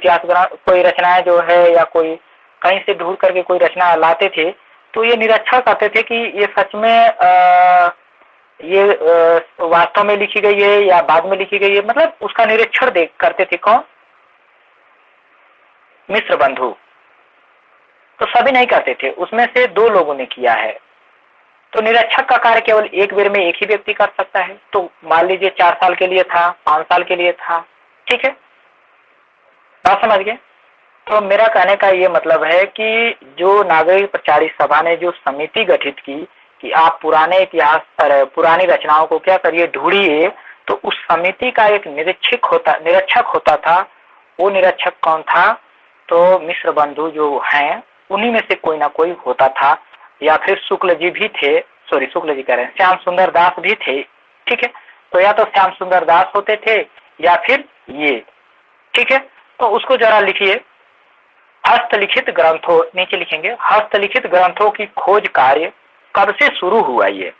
रचनाएं जो है या कोई कहीं से ढूंढ करके कोई रचना लाते थे, तो ये निरीक्षक आते थे कि ये सच में ये वास्तव में लिखी गई है या बाद में लिखी गई है, मतलब उसका निरीक्षण देख करते थे कौन? मिश्र बंधु। तो सभी नहीं करते थे, उसमें से 2 लोगों ने किया है। तो निरीक्षक का कार्य केवल एक बेर में एक ही व्यक्ति कर सकता है। तो मान लीजिए 4 साल के लिए था, 5 साल के लिए था, ठीक है, बात समझ गए? तो मेरा कहने का ये मतलब है कि जो नागरिक प्रचारित सभा ने जो समिति गठित की कि आप पुराने इतिहास पर पुरानी रचनाओं को क्या करिए, ढूंढिए, तो उस समिति का एक निरीक्षक होता था। वो निरीक्षक कौन था? तो मिश्र बंधु जो हैं उन्हीं में से कोई ना कोई होता था, या फिर शुक्ल जी भी थे, सॉरी शुक्ल जी कह रहे हैं, श्याम सुंदर दास भी थे, ठीक है। तो या तो श्याम सुंदर दास होते थे या फिर ये, ठीक है। तो उसको जरा लिखिए, हस्तलिखित ग्रंथों, नीचे लिखेंगे हस्तलिखित ग्रंथों की खोज कार्य कब से शुरू हुआ? ये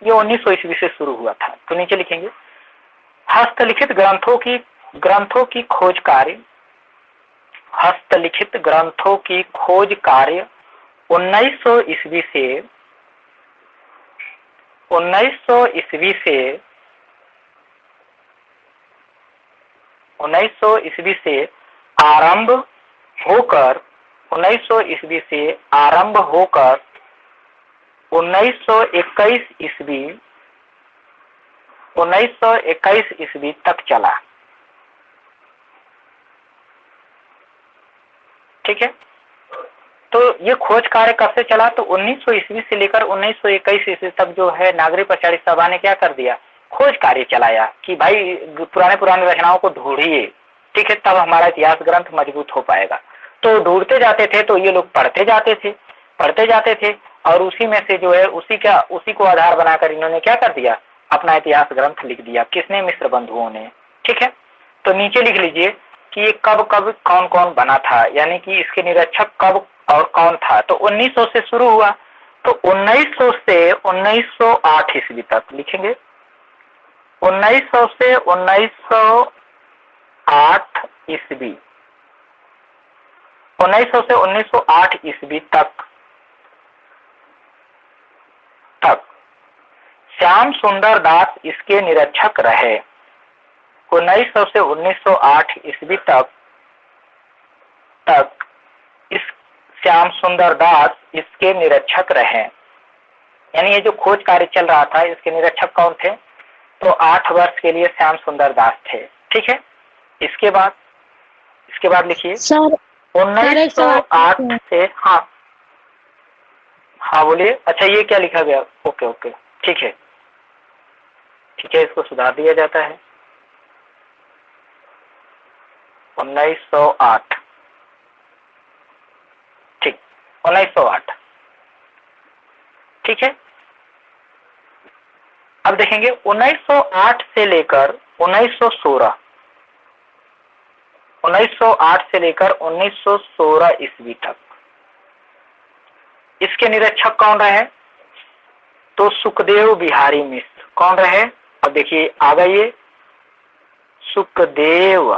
1900 ईस्वी से शुरू हुआ था। तो नीचे लिखेंगे हस्तलिखित ग्रंथों की खोज कार्य, हस्तलिखित ग्रंथों की खोज कार्य 1900 ईस्वी से आरंभ होकर 1921 ईस्वी तक चला, ठीक है। तो ये खोज कार्य कब से चला? तो 1900 ईस्वी से लेकर 1921 ईस्वी तक जो है नागरिक प्रचारित सभा ने क्या कर दिया? खोज कार्य चलाया कि भाई पुराने रचनाओं को ढूंढिए, ठीक है, तब हमारा इतिहास ग्रंथ मजबूत हो पाएगा। तो ढूंढते जाते थे, तो ये लोग पढ़ते जाते थे और उसी में से जो है उसी को आधार बनाकर इन्होंने क्या कर दिया? अपना इतिहास ग्रंथ लिख दिया। किसने? मिश्र बंधुओं ने, ठीक है। तो नीचे लिख लीजिए कि ये कब कौन कौन बना था, यानी कि इसके निरीक्षक कब और कौन था। तो 1900 से शुरू हुआ, तो 1900 से 1908 ईस्वी तक लिखेंगे। 1900 से 1908 ईस्वी, 1900 से 1908 ईस्वी तक श्याम सुंदर दास इसके निरीक्षक रहे। 1900 से 1908 ईस्वी तक इस श्याम सुंदर दास इसके निरीक्षक रहे। यानी ये जो खोज कार्य चल रहा था, इसके निरीक्षक कौन थे? तो 8 वर्ष के लिए श्याम सुंदर दास थे, ठीक है। इसके बाद लिखिए 1908 से, हाँ बोलिए। अच्छा, ये क्या लिखा गया? ओके, ठीक है, इसको सुधार दिया जाता है। 1908, ठीक, 1908, ठीक है। अब देखेंगे 1908 से लेकर 1916 ईस्वी तक इसके निरीक्षक कौन रहे? तो सुखदेव बिहारी मिश्र। कौन रहे? अब देखिए आ गई, सुखदेव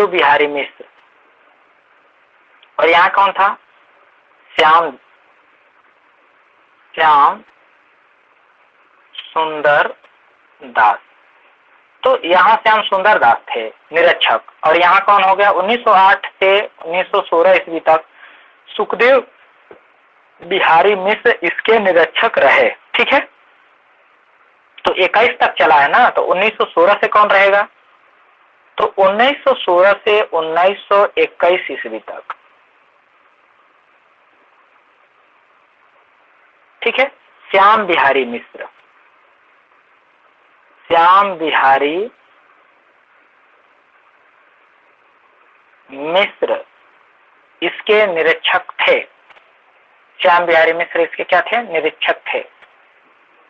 बिहारी मिश्र। और यहाँ कौन था? श्याम सुंदर दास। तो यहाँ श्याम सुंदर दास थे निरीक्षक, और यहाँ कौन हो गया? 1908 से 1916 ईस्वी तक सुखदेव बिहारी मिश्र इसके निरीक्षक रहे, ठीक है। तो 21 तक चला है ना, तो 1916 से कौन रहेगा? तो 1916 से 1921 ईस्वी तक, ठीक है। श्याम बिहारी मिश्र इसके निरीक्षक थे। श्याम बिहारी मिश्र इसके क्या थे? निरीक्षक थे।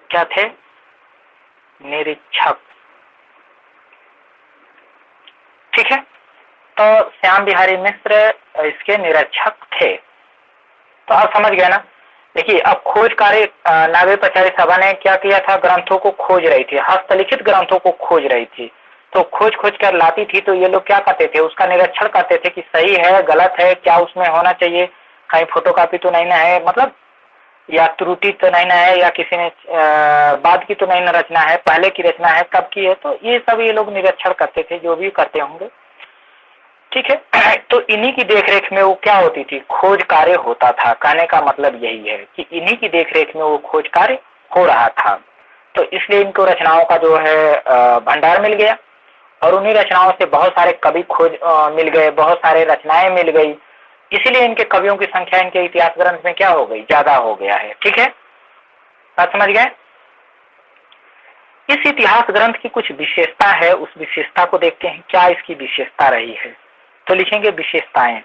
क्या थे? निरीक्षक, ठीक है। तो श्याम बिहारी मिश्र इसके निरीक्षक थे। तो आप समझ गए ना। देखिए, अब खोज कार्य नागरिक प्रचारित सभा ने क्या किया था? ग्रंथों को खोज रही थी, हस्तलिखित ग्रंथों को खोज रही थी। तो खोज कर लाती थी, तो ये लोग क्या करते थे? उसका निरीक्षण करते थे कि सही है, गलत है, क्या उसमें होना चाहिए, कहीं फोटोकॉपी तो नहीं ना है, मतलब या त्रुटि तो नहीं ना है, या किसी ने बाद की तो नहीं ना रचना है, पहले की रचना है, कब की है, तो ये सब ये लोग निरीक्षण करते थे, जो भी करते होंगे। ठीक है। तो इन्हीं की देखरेख में वो क्या होती थी, खोज कार्य होता था। कहने का मतलब यही है कि इन्हीं की देखरेख में वो खोज कार्य हो रहा था। तो इसलिए इनको रचनाओं का जो है भंडार मिल गया, और उन्हीं रचनाओं से बहुत सारे कवि खोज मिल गए, बहुत सारे रचनाएं मिल गई। इसीलिए इनके कवियों की संख्या इनके इतिहास ग्रंथ में क्या हो गई, ज्यादा हो गया है। ठीक है, बात समझ गए। इस इतिहास ग्रंथ की कुछ विशेषता है, उस विशेषता को देखते हैं, क्या इसकी विशेषता रही है। तो लिखेंगे विशेषताएं।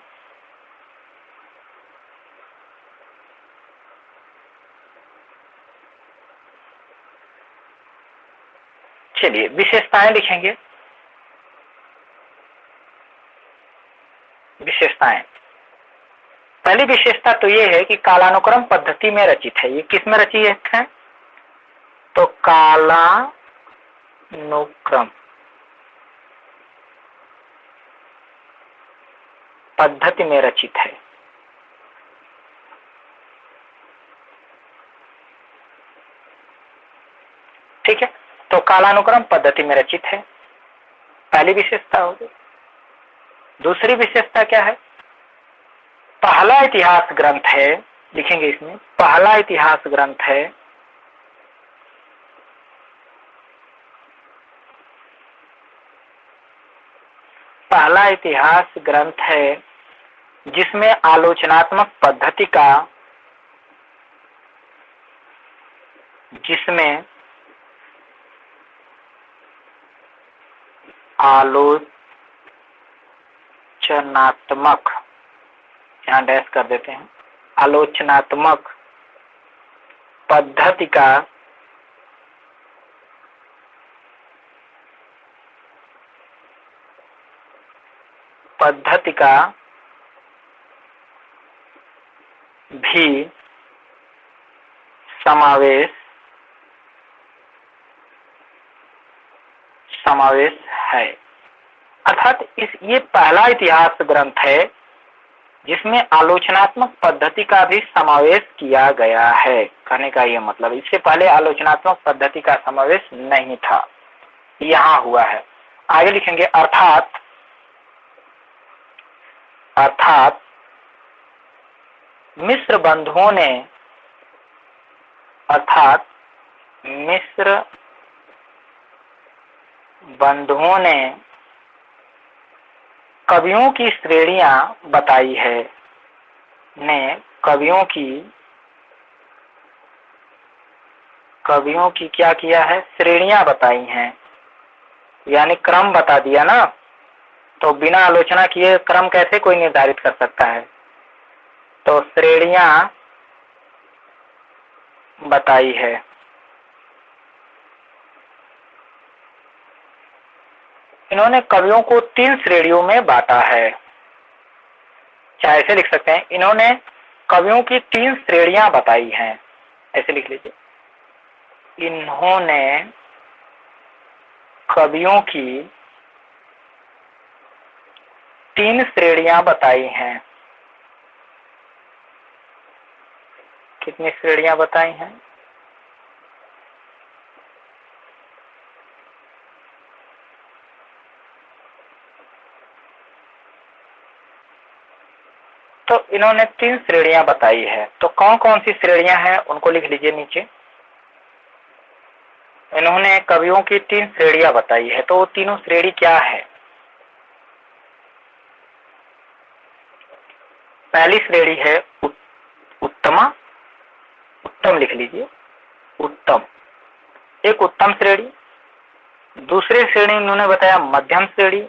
चलिए विशेषताएं लिखेंगे। विशेषताएं, पहली विशेषता तो ये है कि कालानुक्रम पद्धति में रचित है। ये किस में रचित है, तो कालानुक्रम पद्धति में रचित है। ठीक है, तो कालानुक्रम पद्धति में रचित है, पहली विशेषता होगी। दूसरी विशेषता क्या है, पहला इतिहास ग्रंथ है, लिखेंगे इसमें, पहला इतिहास ग्रंथ है पहला इतिहास ग्रंथ है जिसमें आलोचनात्मक पद्धति का आलोचनात्मक, यहाँ डैश कर देते हैं, आलोचनात्मक पद्धति का भी समावेश है। अर्थात ये पहला इतिहास ग्रंथ है जिसमें आलोचनात्मक पद्धति का भी समावेश किया गया है। कहने का ये मतलब, इससे पहले आलोचनात्मक पद्धति का समावेश नहीं था, यहाँ हुआ है। आगे लिखेंगे अर्थात मिस्र बंधुओं ने कवियों की श्रेणियां बताई है, कवियों की क्या किया है, श्रेणियां बताई हैं, यानी क्रम बता दिया ना। तो बिना आलोचना किए क्रम कैसे कोई निर्धारित कर सकता है, तो श्रेणियां बताई है। इन्होंने कवियों को 3 श्रेणियों में बांटा है, चाहे ऐसे लिख सकते हैं, इन्होंने कवियों की 3 श्रेणियां बताई हैं, ऐसे लिख लीजिए, इन्होंने कवियों की 3 श्रेणियां बताई हैं। कितनी श्रेणियां बताई हैं, तो इन्होंने 3 श्रेणियां बताई है। तो कौन कौन सी श्रेणियां हैं उनको लिख लीजिए नीचे। इन्होंने कवियों की 3 श्रेणियां बताई है, तो वो तीनों श्रेणी क्या है। पहली श्रेणी है उत्तमा, उत्तम लिख लीजिए, उत्तम, एक उत्तम श्रेणी। दूसरी श्रेणी इन्होंने बताया मध्यम श्रेणी,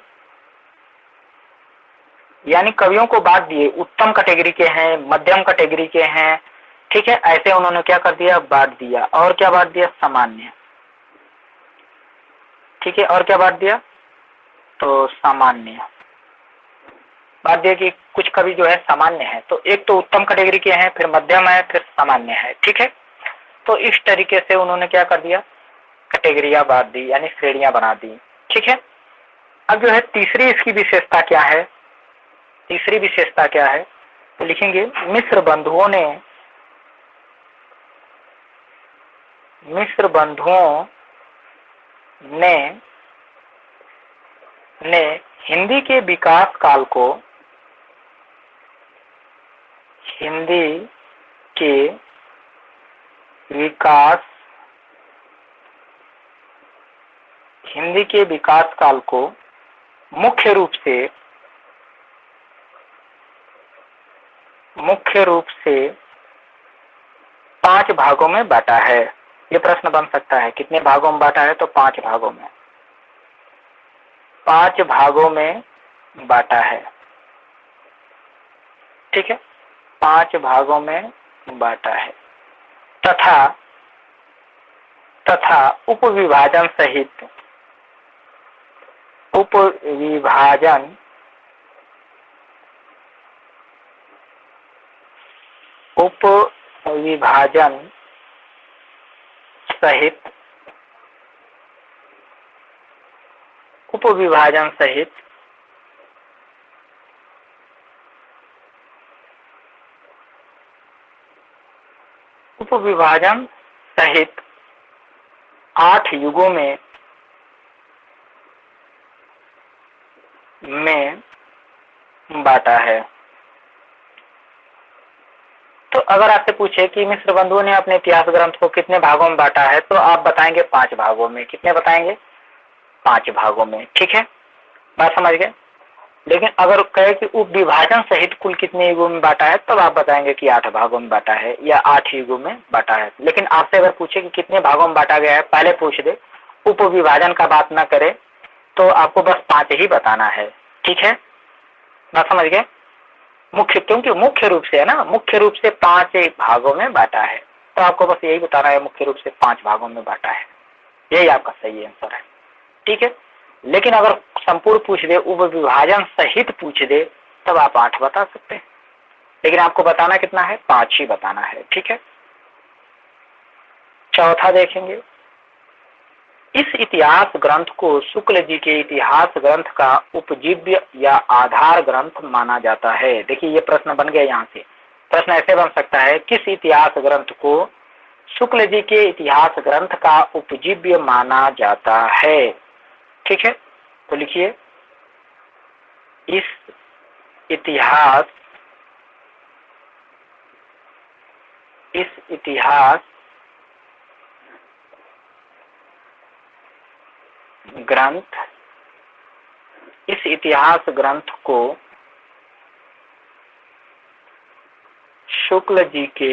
यानी कवियों को बांट दिए, उत्तम कैटेगरी के हैं, मध्यम कैटेगरी के हैं। ठीक है, ऐसे उन्होंने क्या कर दिया, बांट दिया। और क्या बांट दिया, सामान्य। ठीक है, और क्या बांट दिया, तो सामान्य बात दिया कि कुछ कवि जो है सामान्य है, तो एक तो उत्तम कैटेगरी के हैं, फिर मध्यम है, फिर सामान्य है। ठीक है, तो इस तरीके से उन्होंने क्या कर दिया, कैटेगरियां बांट दी, यानी श्रेणियां बना दी। ठीक है, अब जो है तीसरी इसकी विशेषता क्या है, तीसरी विशेषता क्या है, तो लिखेंगे मिस्र बंधुओं ने हिंदी के विकास काल को मुख्य रूप से 5 भागों में बांटा है। ये प्रश्न बन सकता है, कितने भागों में बांटा है? तो 5 भागों में। 5 भागों में बांटा है, ठीक है, 5 भागों में बांटा है तथा उपविभाजन सहित उपविभाजन सहित 8 युगों में बांटा है। तो अगर आपसे पूछे कि मिस्र बंधुओं ने अपने इतिहास ग्रंथ को कितने भागों में बांटा है, तो आप बताएंगे 5 भागों में। कितने बताएंगे? 5 भागों में, ठीक है, बात समझ गए। लेकिन अगर कहे कि उप विभाजन सहित कुल कितने युगों में बांटा है, तब आप बताएंगे कि 8 भागों में बांटा है या 8 युगों में बांटा है। लेकिन आपसे अगर पूछे कि कितने भागों में बांटा गया है, पहले पूछ दे, उप विभाजन का बात ना करे, तो आपको बस 5 ही बताना है, ठीक है, बात समझ गए। क्योंकि मुख्य रूप से है ना, मुख्य रूप से 5 भागों में बांटा है, तो आपको बस यही बताना है, मुख्य रूप से 5 भागों में बांटा है। यही आपका सही आंसर है, ठीक है। लेकिन अगर संपूर्ण पूछ दे, उप विभाजन सहित पूछ दे, तब आप 8 बता सकते हैं। लेकिन आपको बताना कितना है? 5 ही बताना है, ठीक है। चौथा देखेंगे, इस इतिहास ग्रंथ को शुक्ल जी के इतिहास ग्रंथ का उपजीव्य या आधार ग्रंथ माना जाता है। देखिए ये प्रश्न बन गया। यहाँ से प्रश्न ऐसे बन सकता है, किस इतिहास ग्रंथ को शुक्ल जी के इतिहास ग्रंथ का उपजीव्य माना जाता है, ठीक है। तो लिखिए, इस इतिहास ग्रंथ को शुक्ल जी के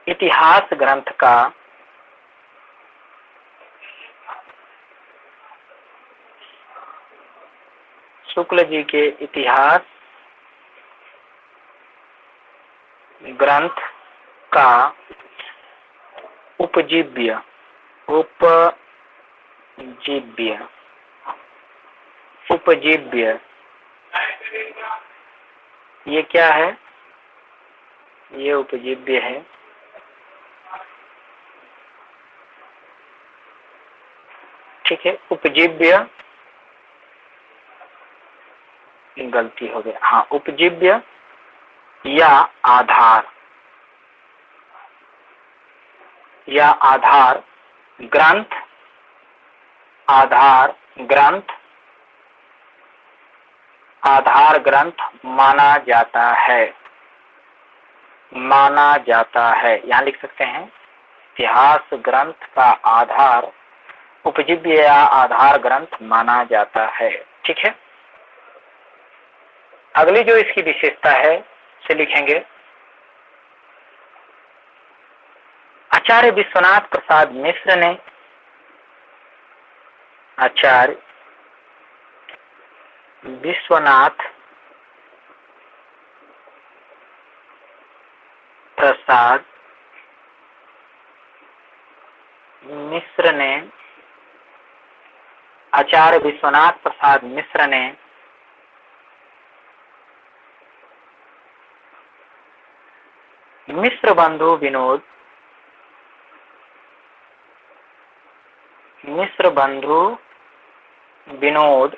इतिहास ग्रंथ का शुक्ल जी के इतिहास ग्रंथ का उपजीव्य ये क्या है? ये उपजीव्य है, ठीक है। उपजीव्य, गलती हो गया, हाँ, उपजीव्य या आधार ग्रंथ माना जाता है। यहाँ लिख सकते हैं, इतिहास ग्रंथ का आधार उपजीव्य या आधार ग्रंथ माना जाता है, ठीक है। अगली जो इसकी विशेषता है से लिखेंगे, आचार्य विश्वनाथ प्रसाद मिश्र ने आचार्य विश्वनाथ प्रसाद मिश्र ने मिश्र बंधु विनोद मिस्र बंधु विनोद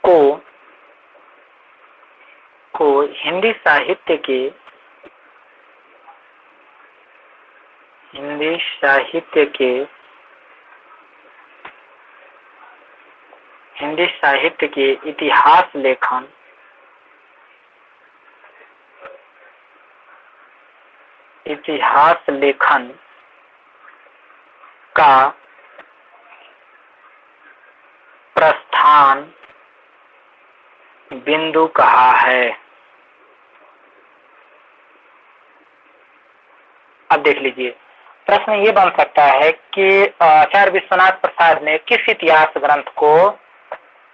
को हिंदी साहित्य के इतिहास लेखन का प्रस्थान बिंदु कहा है। अब देख लीजिए, प्रश्न ये बन सकता है कि आचार्य विश्वनाथ प्रसाद ने किस इतिहास ग्रंथ को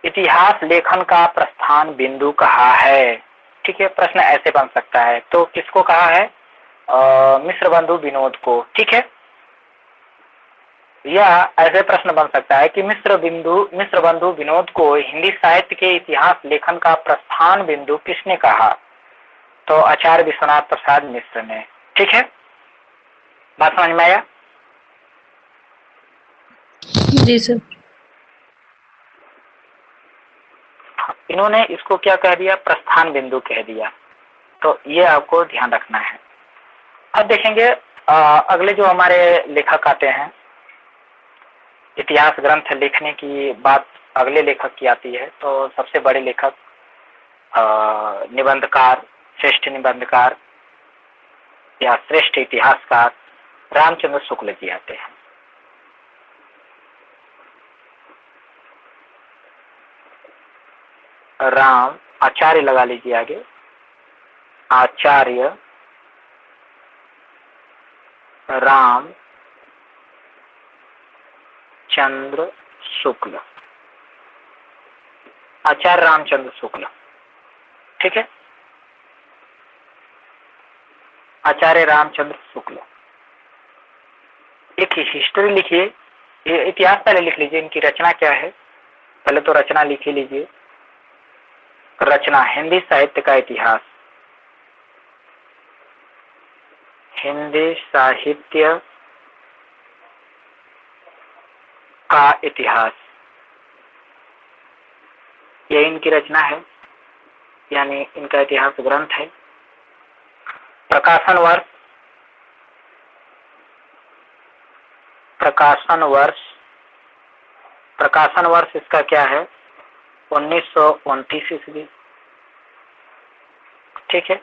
इतिहास लेखन का प्रस्थान बिंदु कहा है। ठीक है, प्रश्न ऐसे बन सकता है। तो किसको कहा है? मिस्र बंधु विनोद को। ठीक है, या ऐसे प्रश्न बन सकता है कि मिस्र बंधु विनोद को हिंदी साहित्य के इतिहास लेखन का प्रस्थान बिंदु किसने कहा? तो आचार्य विश्वनाथ प्रसाद मिश्र ने। ठीक है, बात समझ में आया? जी सर। इन्होंने इसको क्या कह दिया? प्रस्थान बिंदु कह दिया। तो ये आपको ध्यान रखना है। अब देखेंगे अगले जो हमारे लेखक आते हैं, इतिहास ग्रंथ लिखने की बात अगले लेखक की आती है। तो सबसे बड़े लेखक निबंधकार, श्रेष्ठ निबंधकार या श्रेष्ठ इतिहासकार रामचंद्र शुक्ल जी आते हैं। राम आचार्य लगा लीजिए आगे, आचार्य राम चंद्र शुक्ल, आचार्य रामचंद्र शुक्ल। ठीक है, आचार्य रामचंद्र शुक्ल। एक हिस्ट्री लिखिए, इतिहास पहले लिख लीजिए, इनकी रचना क्या है पहले तो रचना लिख ही लीजिए। रचना हिंदी साहित्य का इतिहास, हिंदी साहित्य का इतिहास, ये इनकी रचना है, यानी इनका इतिहास ग्रंथ है। प्रकाशन वर्ष इसका क्या है? 1929 ईस्वी। ठीक है,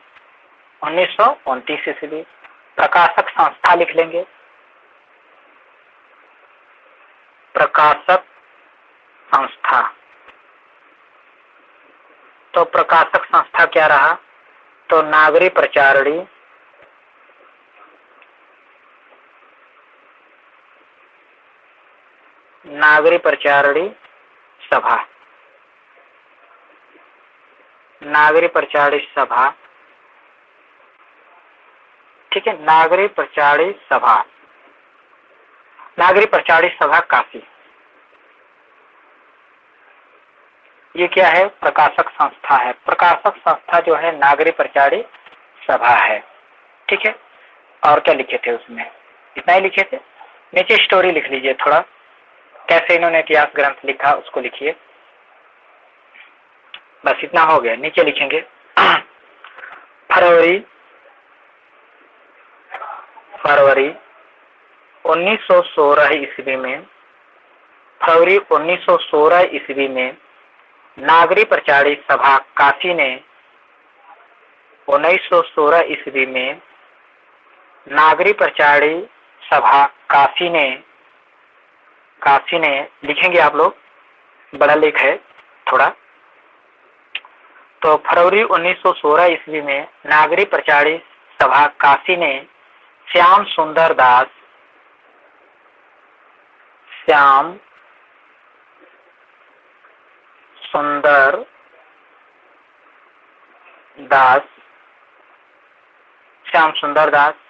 1929 ईस्वी। प्रकाशक संस्था लिख लेंगे, प्रकाशक संस्था। तो प्रकाशक संस्था क्या रहा? तो नागरी प्रचारणी सभा, नागरी प्रचारणी सभा। ठीक है, नागरी प्रचारणी सभा काशी। ये क्या है? प्रकाशक संस्था है। प्रकाशक संस्था जो है नागरी प्रचारणी सभा है। ठीक है, और क्या लिखे थे उसमें? इतना ही लिखे थे। नीचे स्टोरी लिख लीजिए, थोड़ा कैसे इन्होंने इतिहास ग्रंथ लिखा उसको लिखिए। बस इतना हो गया। नीचे लिखेंगे फरवरी 1916 ईस्वी में, फरवरी 1916 ईस्वी में नागरी प्रचारणी सभा काशी ने 1916 ईस्वी में नागरी प्रचारणी सभा काशी ने लिखेंगे आप लोग, बड़ा लेख है थोड़ा। तो फरवरी 1916 ईस्वी में नागरी प्रचारणी सभा काशी ने श्याम सुंदर दास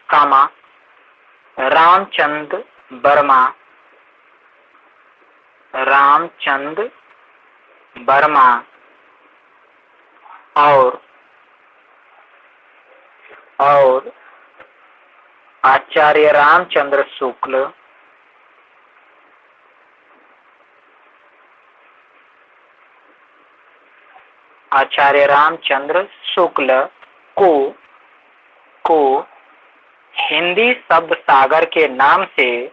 कामा रामचंद वर्मा और और आचार्य रामचंद्र शुक्ल को हिंदी शब्द सागर के नाम से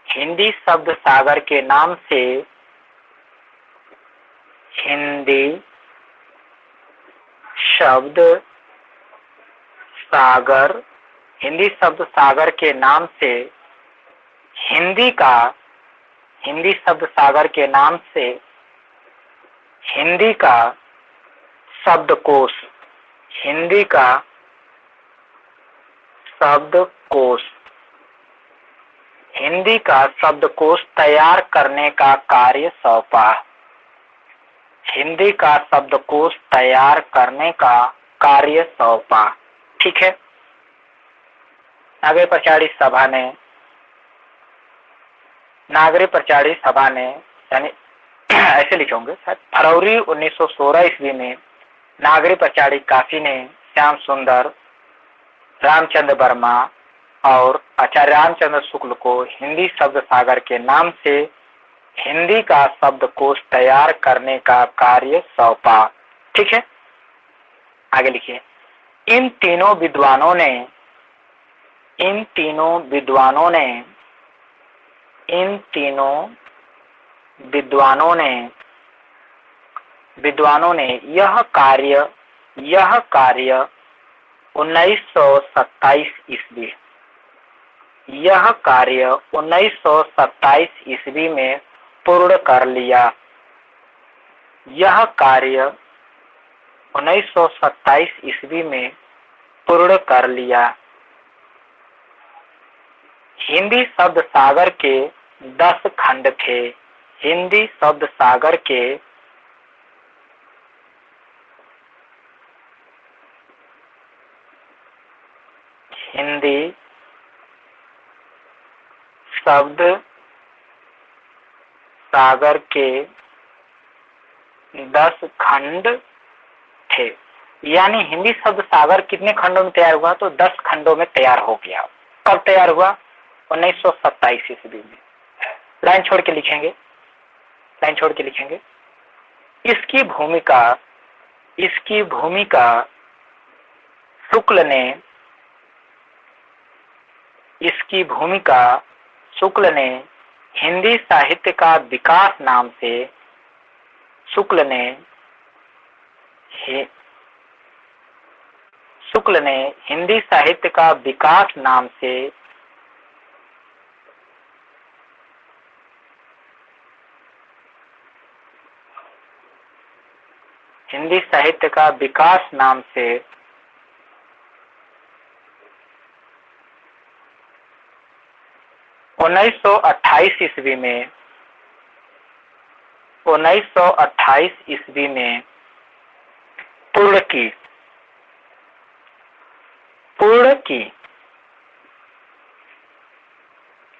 हिंदी शब्द सागर के नाम से हिंदी शब्द सागर के नाम से हिंदी शब्द सागर के नाम से हिंदी का शब्दकोश तैयार करने का कार्य सौंपा। हिंदी का शब्दकोश तैयार करने का कार्य सौंपा। ठीक है। नागरिक प्रचारी सभा ने यानी ऐसे लिखोगे शायद फरवरी 1916 ईस्वी में नागरिक प्रचारी काशी ने श्याम सुंदर, रामचंद्र वर्मा और आचार्य रामचंद्र शुक्ल को हिंदी शब्द सागर के नाम से हिंदी का शब्दकोश तैयार करने का कार्य सौंपा। ठीक है। आगे लिखिए। इन तीनों विद्वानों ने यह कार्य 1927 ईस्वी में पूर्ण कर लिया। हिंदी शब्द सागर के 10 खंड थे। हिंदी शब्द सागर के 10 खंड थे। यानी हिंदी शब्द सागर कितने खंडों में तैयार हुआ? तो 10 खंडों में तैयार हो गया। कब तैयार हुआ? 1927 ईस्वी में। लाइन छोड़ के लिखेंगे। इसकी भूमिका शुक्ल ने हिंदी साहित्य का विकास नाम से हिंदी साहित्य का विकास नाम से हिंदी साहित्य का विकास नाम से 1928 ईस्वी में पूर्ण की।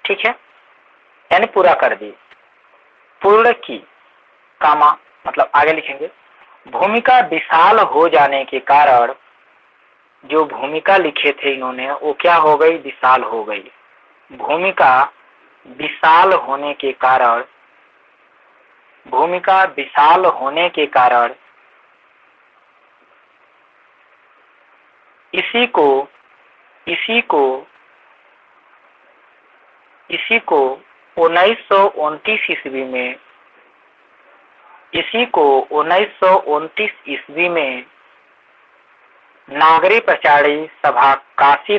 ठीक है। यानी पूरा कर दी। पूर्ण की कामा मतलब आगे लिखेंगे। भूमिका विशाल हो जाने के कारण जो भूमिका लिखे थे इन्होंने वो क्या हो गई? विशाल हो गई। भूमिका विशाल होने के कारण इसी को 1929 ईस्वी में नागरिक प्रचारी सभा काशी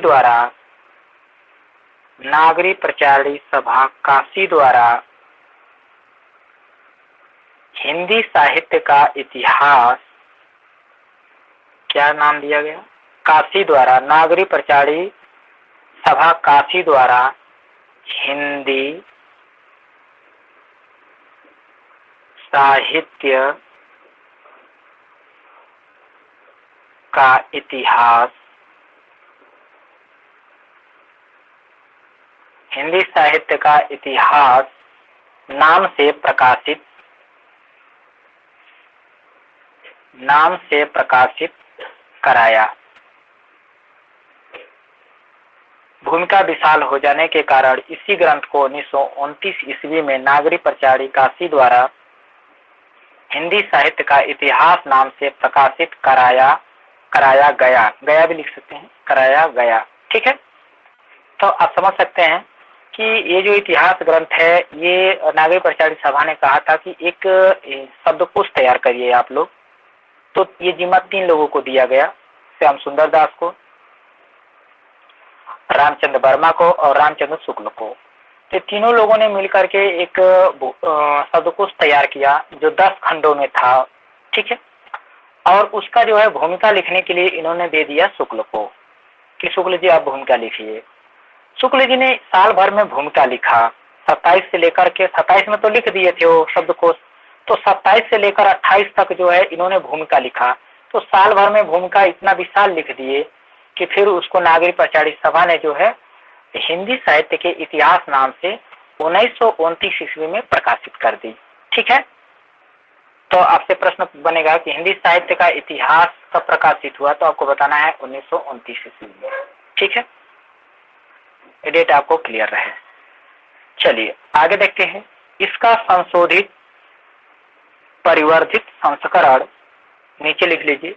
द्वारा हिंदी साहित्य का इतिहास क्या नाम दिया गया? काशी द्वारा नागरिक प्रचारी सभा काशी द्वारा हिंदी साहित्य का इतिहास नाम से प्रकाशित कराया। भूमिका विशाल हो जाने के कारण इसी ग्रंथ को 1929 ईस्वी में नागरी काशी द्वारा हिंदी साहित्य का इतिहास नाम से प्रकाशित कराया गया भी लिख सकते हैं, कराया गया। ठीक है, तो आप समझ सकते हैं कि ये जो इतिहास ग्रंथ है ये नागरी प्रचारित सभा ने कहा था कि एक शब्दकोश तैयार करिए आप लोग। तो ये जिम्मा 3 लोगों को दिया गया, श्याम सुंदर दास को, रामचंद्र वर्मा को और रामचंद्र शुक्ल को। तो तीनों लोगों ने मिलकर के एक शब्दकोश तैयार किया जो 10 खंडों में था। ठीक है, और उसका जो है भूमिका लिखने के लिए इन्होंने दे दिया शुक्ल को कि शुक्ल जी आप भूमिका लिखिए। शुक्ल जी ने साल भर में भूमिका लिखा, 27 से लेकर के 27 में तो लिख दिए थे वो शब्दकोश, तो 27 से लेकर 28 तक जो है इन्होंने भूमिका लिखा। तो साल भर में भूमिका इतना विशाल लिख दिए कि फिर उसको नागरी प्रचारित सभा ने जो है हिंदी साहित्य के इतिहास नाम से 1929 ईस्वी में प्रकाशित कर दी। ठीक है, तो आपसे प्रश्न बनेगा कि हिंदी साहित्य का इतिहास कब प्रकाशित हुआ, तो आपको बताना है 1929 ईस्वी में। ठीक है, ये डेट आपको क्लियर रहे। चलिए आगे देखते हैं। इसका संशोधित परिवर्धित संस्करण नीचे लिख लीजिए,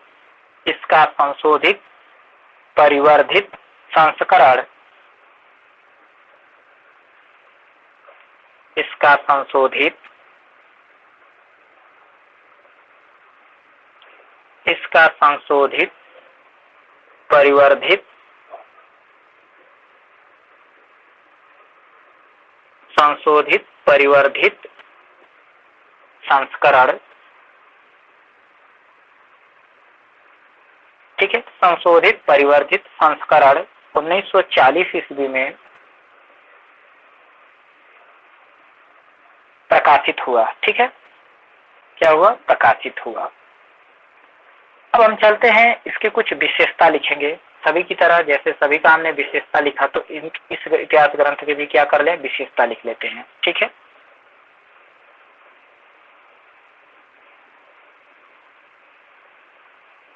इसका संशोधित परिवर्धित संस्करण, इसका संशोधित परिवर्धित संस्करण। ठीक है, संशोधित परिवर्धित संस्करण 1940 ईस्वी में प्रकाशित हुआ। ठीक है, क्या हुआ, प्रकाशित हुआ। अब हम चलते हैं, इसके कुछ विशेषता लिखेंगे सभी की तरह। जैसे सभी का हमने विशेषता लिखा तो इस इतिहास ग्रंथ के भी क्या कर ले, विशेषता लिख लेते हैं। ठीक है,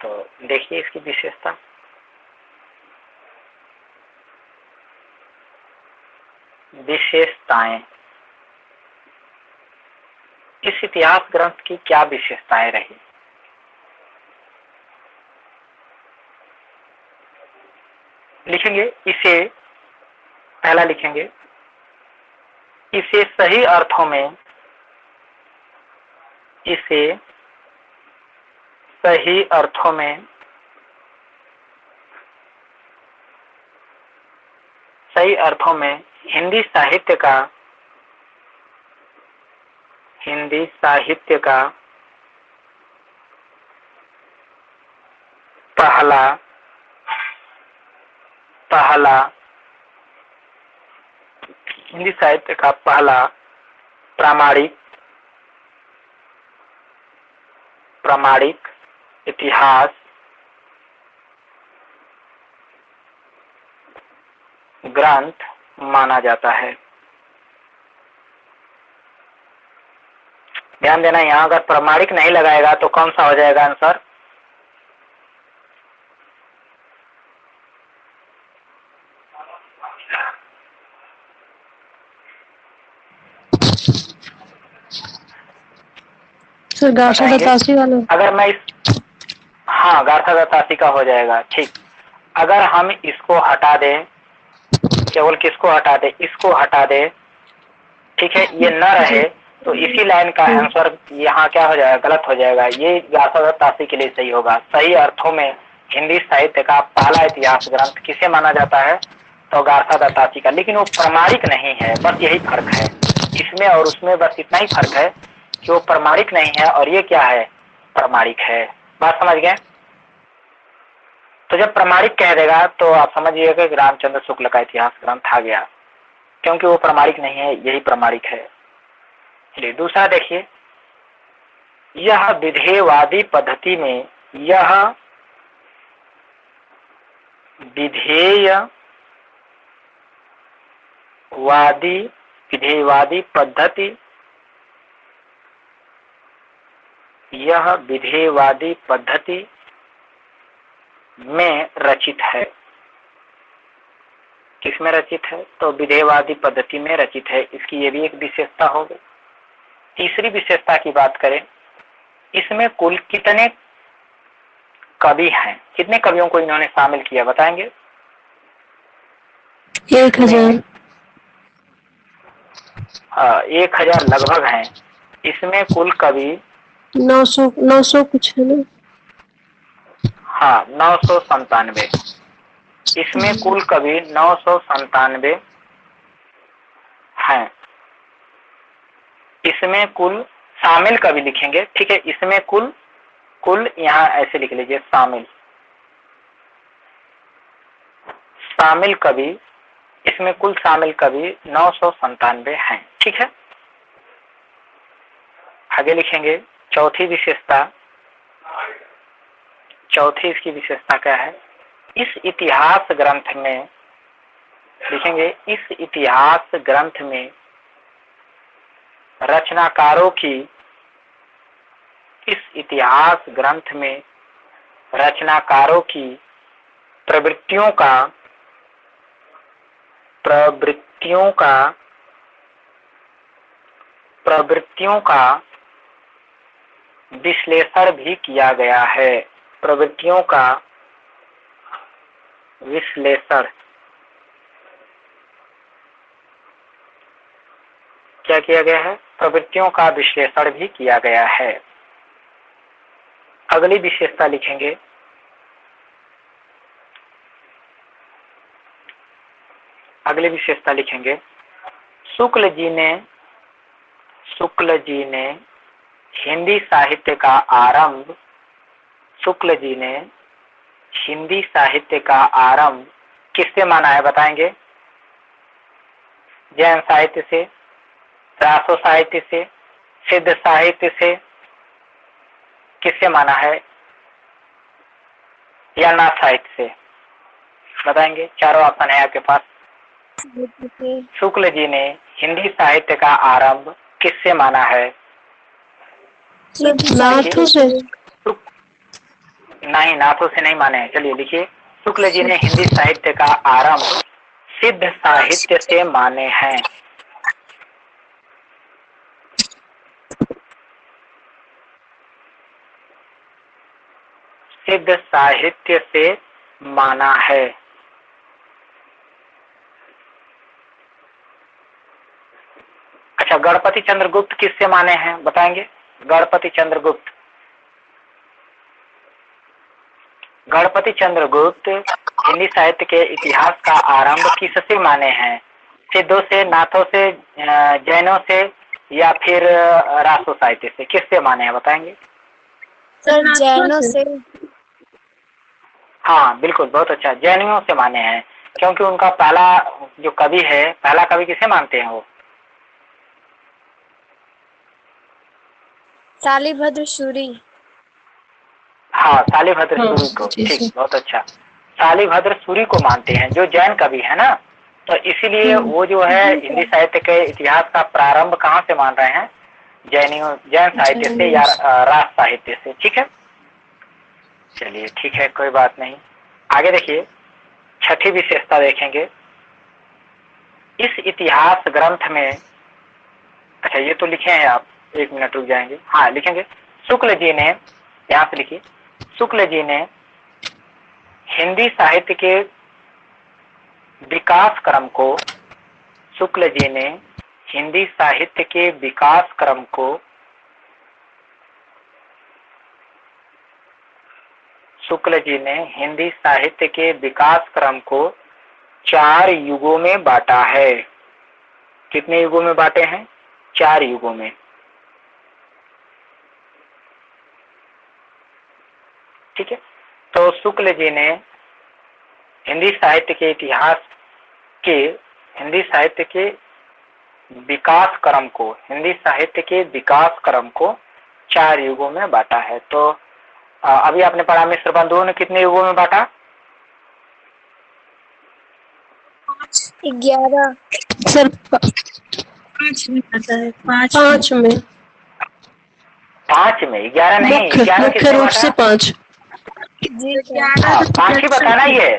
तो देखिए इसकी विशेषता। विशेषताएं, इस इतिहास ग्रंथ की क्या विशेषताएं रही। लिखेंगे इसे, पहला लिखेंगे इसे सही अर्थों में, इसे सही अर्थों में, सही अर्थों में हिंदी साहित्य का हिंदी साहित्य का पहला प्रामाणिक इतिहास ग्रंथ माना जाता है। ध्यान देना, यहाँ अगर प्रामाणिक नहीं लगाएगा तो कौन सा हो जाएगा आंसर, सर गार्था दत्तासी वाला। अगर मैं हाँ गार्था दत्तासी का हो जाएगा। ठीक, अगर हम इसको हटा दें, केवल किसको हटा दें, इसको हटा दें, ठीक है, ये न रहे तो इसी लाइन का आंसर यहाँ क्या हो जाएगा, गलत हो जाएगा। ये गार्था दत्तासी के लिए सही होगा। सही अर्थों में हिंदी साहित्य का पहला इतिहास ग्रंथ किसे माना जाता है, तो गार्था दत्तासी का। लेकिन वो प्रामाणिक नहीं है, बस यही फर्क है इसमें और उसमें, बस इतना ही फर्क है कि वो प्रामाणिक नहीं है और ये क्या है, प्रामाणिक है। बात समझ गए। तो जब प्रामाणिक कह देगा तो आप समझिएगा कि रामचंद्र शुक्ल का इतिहास ग्रंथ आ गया, क्योंकि वो प्रामाणिक नहीं है, यही प्रामाणिक है। चलिए दूसरा देखिए, यह विधेयवादी पद्धति में, यह विधेयवादी पद्धति, यह विधेयवादी पद्धति में रचित है। किसमें रचित है? तो विधेयवादी पद्धति में रचित है। इसकी ये भी एक विशेषता हो गई। तीसरी विशेषता की बात करें, इसमें कुल कितने कवि हैं? कितने कवियों को इन्होंने शामिल किया बताएंगे? 1000। 1000 लगभग हैं। इसमें कुल कवि 900 कुछ है ना? हाँ, 997। इसमें कुल कवि 997 हैं। इसमें कुल शामिल कवि लिखेंगे, ठीक है। इसमें कुल यहाँ ऐसे लिख लीजिए, शामिल कवि। इसमें कुल शामिल कवि 997 हैं, ठीक है। आगे लिखेंगे चौथी विशेषता। चौथी इसकी विशेषता क्या है? इस इतिहास ग्रंथ में लिखेंगे, इस इतिहास ग्रंथ में रचनाकारों की, इस इतिहास ग्रंथ में रचनाकारों की प्रवृत्तियों का विश्लेषण भी किया गया है। प्रवृत्तियों का विश्लेषण क्या किया गया है? प्रवृत्तियों का विश्लेषण भी किया गया है। अगली विशेषता लिखेंगे, शुक्ल जी ने हिंदी साहित्य का आरंभ, शुक्ल जी ने हिंदी साहित्य का आरंभ किससे माना है बताएंगे? जैन साहित्य से, रासो साहित्य से, सिद्ध साहित्य से, किससे माना है? या नाथ साहित्य से? बताएंगे। चारों ऑप्शन है आपके पास। शुक्ल जी ने हिंदी साहित्य का आरंभ किससे माना है? नाथों से। नहीं, नाथों से नहीं माने। चलिए लिखिए, शुक्ल जी ने हिंदी साहित्य का आरंभ सिद्ध साहित्य से माने हैं। सिद्ध साहित्य से माना है। अच्छा, गणपति चंद्रगुप्त किससे माने हैं बताएंगे? गणपति चंद्रगुप्त हिंदी साहित्य के इतिहास का आरंभ किससे माने हैं? सिद्धों से, नाथों से, जैनों से, या फिर रासो साहित्य से? किससे माने हैं बताएंगे? सर जैनों से। हाँ बिल्कुल, बहुत अच्छा, जैनियों से माने हैं। क्योंकि उनका पहला जो कवि है, पहला कवि किसे मानते हैं वो? शालिभद्र सूरी। हाँ, शालिभद्र सूरी को। ठीक, बहुत अच्छा, शालिभद्र सूरी को मानते हैं, जो जैन कवि है ना। तो इसीलिए वो जो है हिंदी साहित्य के इतिहास का प्रारंभ कहाँ से मान रहे हैं? जैन साहित्य से या रास साहित्य से, ठीक है। चलिए ठीक है, कोई बात नहीं। आगे देखिए, छठी विशेषता देखेंगे। इस इतिहास ग्रंथ में, अच्छा ये तो लिखे हैं आप, एक मिनट रुक जाएंगे। हाँ लिखेंगे, शुक्ल जी ने, यहाँ से लिखिए, शुक्ल जी ने हिंदी साहित्य के विकास क्रम को, शुक्ल जी ने हिंदी साहित्य के विकास क्रम को शुक्ल जी ने हिंदी साहित्य के विकास क्रम को 4 युगों में बांटा है। कितने युगों में बांटे हैं? 4 युगों में, ठीक है। तो शुक्ल जी ने हिंदी साहित्य के इतिहास के, हिंदी साहित्य के विकास क्रम को, हिंदी साहित्य के विकास क्रम को 4 युगों में बांटा है। तो अभी आपने पढ़ा मिश्र बंधुओं ने कितने युगों में बांटा? 11 सर 5 में आता है, 5 में 5 में, 11 नहीं, 11 मुख्य रूप से 5। जी 5 ही बताना ही है।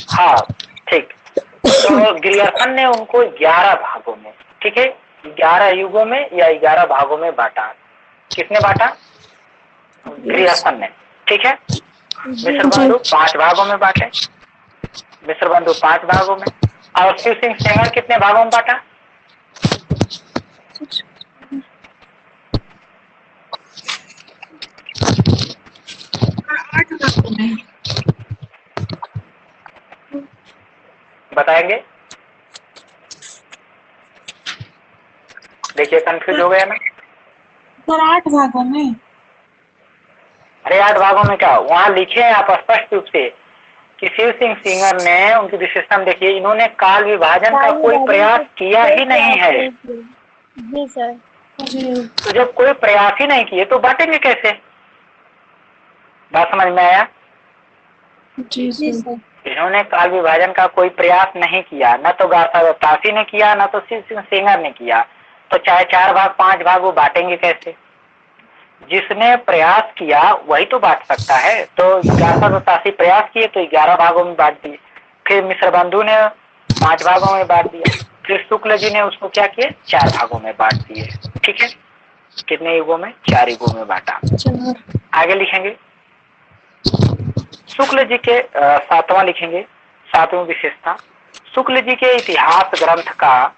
हाँ ठीक। तो गिरियर्सन ने उनको 11 भागों में, ठीक है, 11 युगों में या 11 भागों में बांटा। किसने बांटा? गिरियर्सन ने, ठीक है। मिश्र बंधु 5 भागों में बांटे, मिश्र बंधु 5 भागों में। और शिव सिंह सेंगर कितने भागों में बांटा? 8 भागों में। बताएंगे? देखिए कंफ्यूज हो गया ना। सर 8 भागों में। अरे 8 भागों में क्या, वहां लिखे हैं आप स्पष्ट रूप से कि शिव सिंह सेंगर ने, उनकी विशेषता देखिए, इन्होंने काल विभाजन का कोई प्रयास किया ही नहीं है। जी सर। तो जब कोई प्रयास ही नहीं किए तो बांटेंगे कैसे? बात समझ में आया? जी सर। इन्होंने काल विभाजन का कोई प्रयास नहीं किया, न तो गार्सातासी ने किया, न तो शिव सिंह सेंगर ने किया। तो चाहे 4 भाग 5 भाग, वो बांटेंगे कैसे? जिसने प्रयास किया वही तो बांट सकता है। तो गार्सातासी प्रयास किए तो 11 भागों में बांट दिए, फिर मिश्र बंधु ने 5 भागों में बांट दिया, फिर शुक्ल जी ने उसको क्या किए, 4 भागों में बांट दिए, ठीक है। कितने युगों में? 4 युगों में बांटा। आगे लिखेंगे शुक्ल जी के 7वां लिखेंगे, 7वीं विशेषता। शुक्ल जी के इतिहास ग्रंथ का,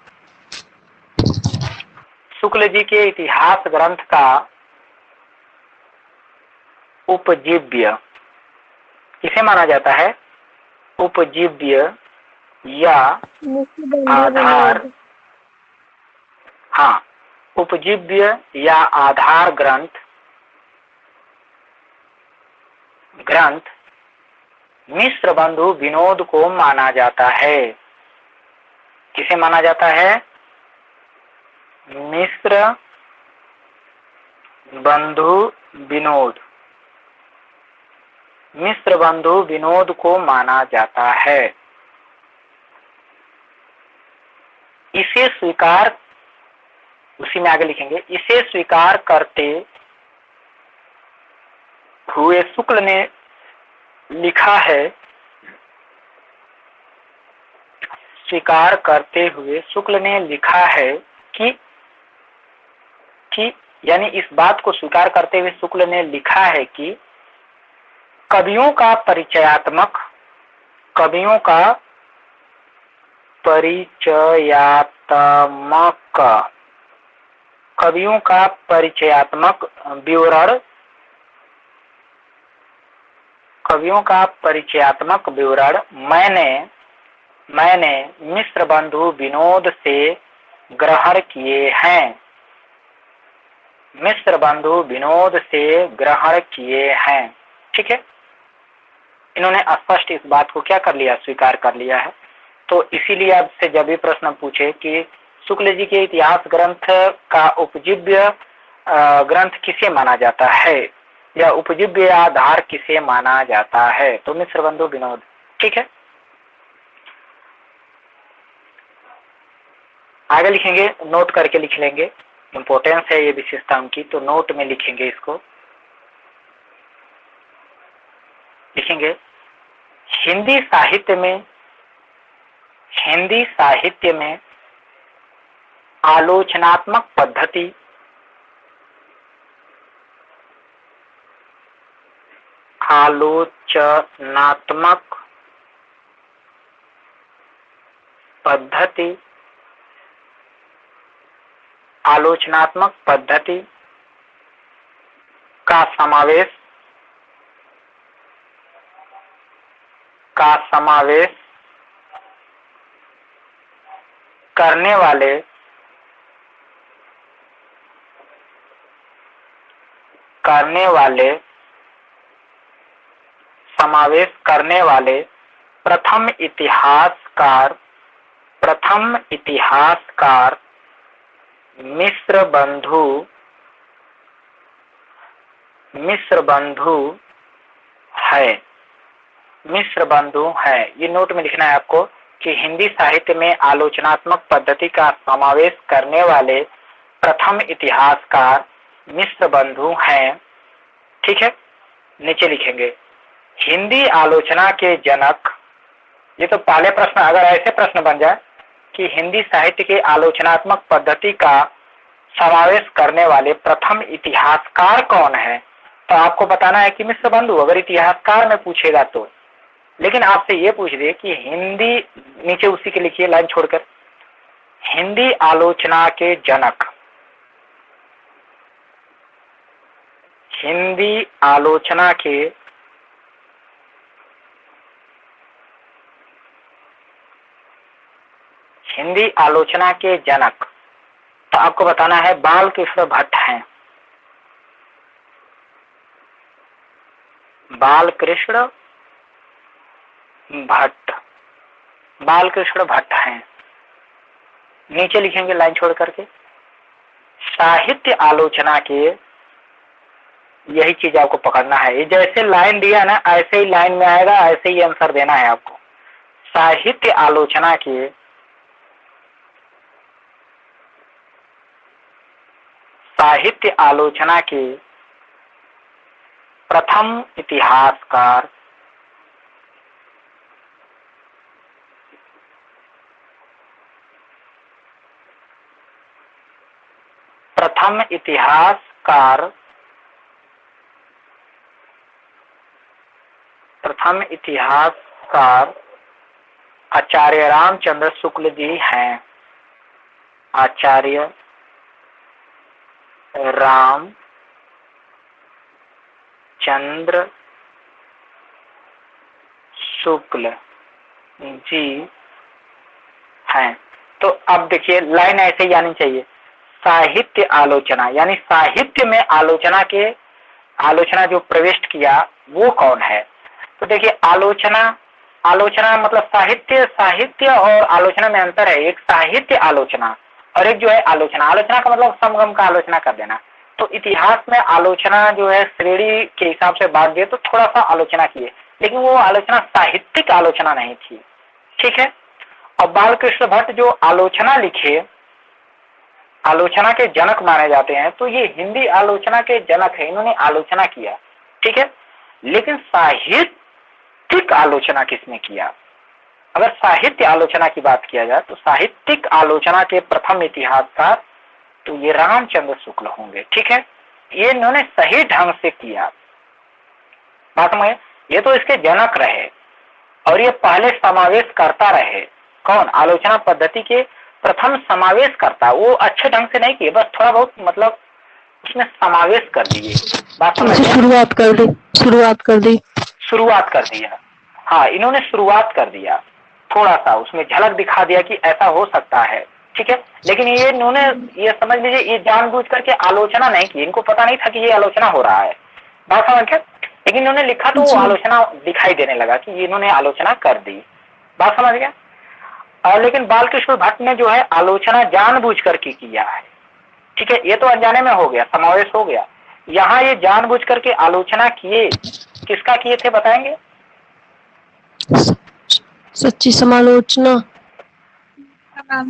शुक्ल जी के इतिहास ग्रंथ का उपजीव्य किसे माना जाता है? उपजीव्य या आधार, हाँ, उपजीव्य या आधार ग्रंथ मिश्र बंधु विनोद को माना जाता है। किसे माना जाता है? मिश्र बंधु विनोद, मिश्र बंधु विनोद को माना जाता है। इसे स्वीकार, उसी में आगे लिखेंगे, इसे स्वीकार करते हुए शुक्ल ने लिखा है, स्वीकार करते हुए शुक्ल ने लिखा है कि यानी इस बात को स्वीकार करते हुए शुक्ल ने लिखा है कि कवियों का परिचयात्मक विवरण मैंने मिश्र बंधु विनोद से ग्रहण किए हैं, मिश्र बंधु विनोद से ग्रहण किए हैं, ठीक है। इन्होंने स्पष्ट इस बात को क्या कर लिया, स्वीकार कर लिया है। तो इसीलिए आपसे जब भी प्रश्न पूछे कि शुक्ल जी के इतिहास ग्रंथ का उपजीव्य ग्रंथ किसे माना जाता है या उपजीव्य आधार किसे माना जाता है, तो मिश्र बंधु विनोद, ठीक है। आगे लिखेंगे, नोट करके लिख लेंगे, इंपॉर्टेंस है ये विशेषता उनकी, तो नोट में लिखेंगे। इसको लिखेंगे हिंदी साहित्य में आलोचनात्मक पद्धति का समावेश करने वाले प्रथम इतिहासकार मिश्र बंधु है। ये नोट में लिखना है आपको कि हिंदी साहित्य में आलोचनात्मक पद्धति का समावेश करने वाले प्रथम इतिहासकार मिश्र बंधु हैं, ठीक है। नीचे लिखेंगे हिंदी आलोचना के जनक ये तो पहले प्रश्न, अगर ऐसे प्रश्न बन जाए कि हिंदी साहित्य के आलोचनात्मक पद्धति का समावेश करने वाले प्रथम इतिहासकार कौन है, तो आपको बताना है कि मिश्र बंधु, अगर इतिहासकार में पूछेगा तो। लेकिन आपसे ये पूछ दे कि हिंदी, नीचे उसी के लिखिए लाइन छोड़कर, हिंदी आलोचना के जनक, हिंदी आलोचना के हिंदी आलोचना के जनक, तो आपको बताना है बालकृष्ण भट्ट हैं। बालकृष्ण भट्ट, बालकृष्ण भट्ट हैं। नीचे लिखेंगे लाइन छोड़ करके, साहित्य आलोचना के, यही चीज आपको पकड़ना है। ये जैसे लाइन दिया ना ऐसे ही लाइन में आएगा, ऐसे ही आंसर देना है आपको। साहित्य आलोचना के साहित्य आलोचना के प्रथम इतिहासकार प्रथम इतिहासकार आचार्य रामचंद्र शुक्ल जी हैं। आचार्य रामचंद्र शुक्ल जी हैं। तो अब देखिए लाइन ऐसे ही आनी चाहिए, साहित्य आलोचना, यानी साहित्य में आलोचना जो प्रविष्ट किया वो कौन है। तो देखिए आलोचना मतलब साहित्य और आलोचना में अंतर है। एक साहित्य आलोचना और एक जो है आलोचना का मतलब समगम का आलोचना कर देना। तो इतिहास में आलोचना जो है श्रेणी के हिसाब से बांट दिए तो थोड़ा सा आलोचना किए, लेकिन वो आलोचना साहित्यिक आलोचना नहीं थी, ठीक है। और बालकृष्ण भट्ट जो आलोचना लिखे, आलोचना के जनक माने जाते हैं, तो ये हिंदी आलोचना के जनक है, इन्होंने आलोचना किया, ठीक है। लेकिन साहित्यिक आलोचना किसने किया? अगर साहित्य आलोचना की बात किया जाए तो साहित्यिक आलोचना के प्रथम इतिहासकार तो ये रामचंद्र शुक्ल होंगे, ठीक है। ये इन्होंने सही ढंग से किया, बात समझे। ये तो इसके जनक रहे और ये पहले समावेश करता रहे। कौन? आलोचना पद्धति के प्रथम समावेश करता, वो अच्छे ढंग से नहीं किए, बस थोड़ा बहुत मतलब उसमें समावेश कर दिए, बात समझ। शुरुआत कर दिया। हाँ, इन्होंने शुरुआत कर दिया, थोड़ा सा उसमें झलक दिखा दिया कि ऐसा हो सकता है, ठीक है। लेकिन ये इन्होंने, ये समझ लीजिए, ये जानबूझ करके आलोचना नहीं की, इनको पता नहीं था कि ये आलोचना हो रहा है, बात समझ क्या। लेकिन इन्होंने लिखा तो वो आलोचना दिखाई देने लगा कि इन्होंने आलोचना कर दी, बात समझ गया। लेकिन बालकृष्ण भट्ट ने जो है आलोचना जानबूझ करके किया है, ठीक है। ये तो अनजाने में हो गया, समावेश हो गया। यहाँ ये जानबूझ करके आलोचना किए, किसका किए थे बताएंगे? सच्ची समालोचना। हाँ,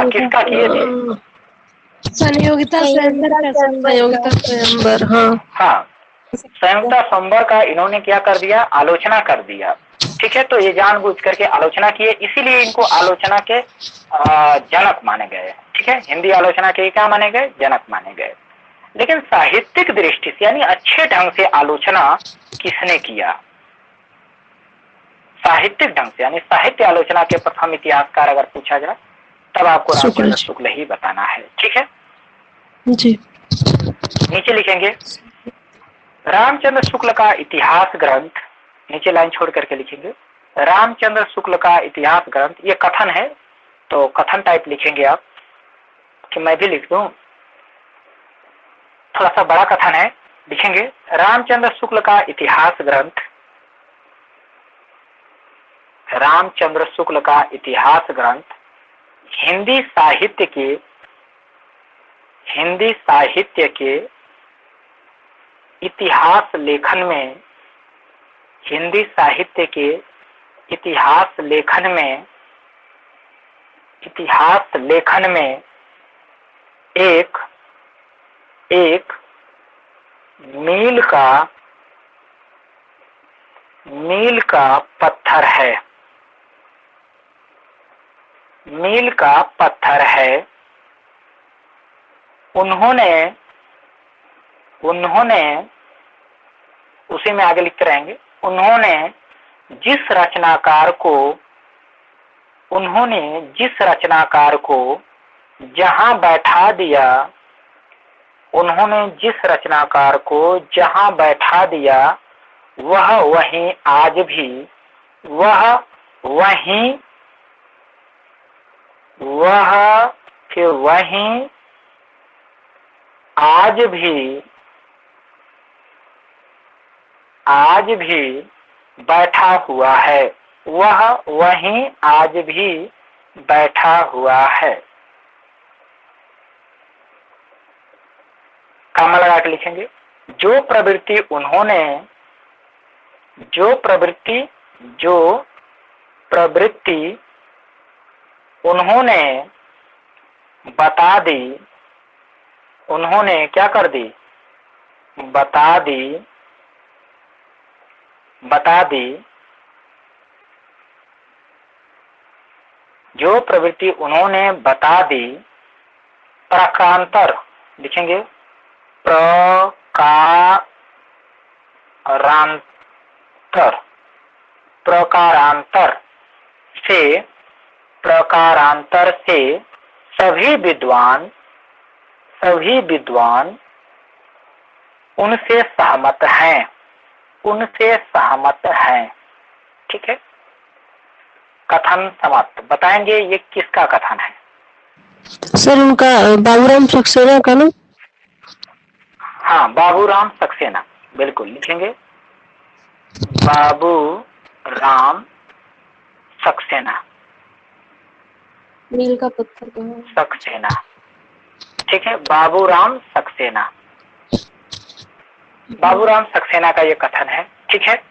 किसका किए थे? संयोगिता स्वयंवर। हाँ, संयोगिता स्वयंवर का इन्होंने क्या कर दिया? आलोचना कर दिया, ठीक है। तो ये जानबूझ करके आलोचना किए, इसीलिए इनको आलोचना के जनक माने गए, ठीक है। हिंदी आलोचना के क्या माने गए? जनक माने गए। लेकिन साहित्यिक दृष्टि से यानी अच्छे ढंग से आलोचना किसने किया? साहित्यिक ढंग से यानी साहित्य आलोचना के प्रथम इतिहासकार अगर पूछा जाए तब आपको रामचंद्र शुक्ल ही बताना है, ठीक है जी। नीचे लिखेंगे रामचंद्र शुक्ल का इतिहास ग्रंथ, नीचे लाइन छोड़ करके लिखेंगे रामचंद्र शुक्ल का इतिहास ग्रंथ। ये कथन है तो कथन टाइप लिखेंगे आप, कि मैं भी लिख दूं, थोड़ा सा बड़ा कथन है, लिखेंगे रामचंद्र शुक्ल का इतिहास ग्रंथ। रामचंद्र शुक्ल का इतिहास ग्रंथ हिंदी साहित्य के इतिहास लेखन में, हिंदी साहित्य के इतिहास लेखन में एक मील का पत्थर है। मील का पत्थर है। उन्होंने उसी में आगे लिखते रहेंगे। उन्होंने जिस रचनाकार को जहां बैठा दिया, उन्होंने जिस रचनाकार को जहां बैठा दिया, वह वहीं आज भी आज भी बैठा हुआ है। वह वहीं आज भी बैठा हुआ है। कामा लगा के लिखेंगे। जो प्रवृत्ति उन्होंने बता दी, उन्होंने क्या कर दी? बता दी। जो प्रवृत्ति उन्होंने बता दी, प्रकारांतर लिखेंगे। प्रकारांतर से सभी विद्वान उनसे सहमत हैं। ठीक है, कथन समाप्त। बताएंगे ये किसका कथन है? सर उनका बाबूराम सक्सेना का ना? हाँ, बाबूराम सक्सेना, बिल्कुल लिखेंगे। बाबूराम सक्सेना, मील का पत्थर कहाँ? सक्सेना। ठीक है, बाबूराम सक्सेना, बाबूराम सक्सेना का ये कथन है। ठीक है,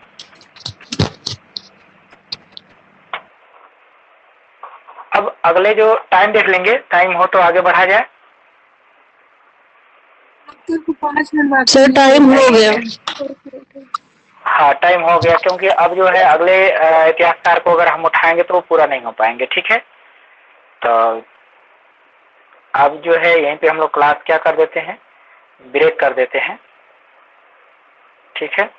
अब अगले जो टाइम देख लेंगे, टाइम हो तो आगे बढ़ा जाए। 5 मिनट सर टाइम हो गया। हाँ, टाइम हो गया, क्योंकि अब जो है अगले इतिहासकार को अगर हम उठाएंगे तो वो पूरा नहीं हो पाएंगे। ठीक है, तो अब जो है यहीं पे हम लोग क्लास क्या कर देते हैं, ब्रेक कर देते हैं। ठीक है।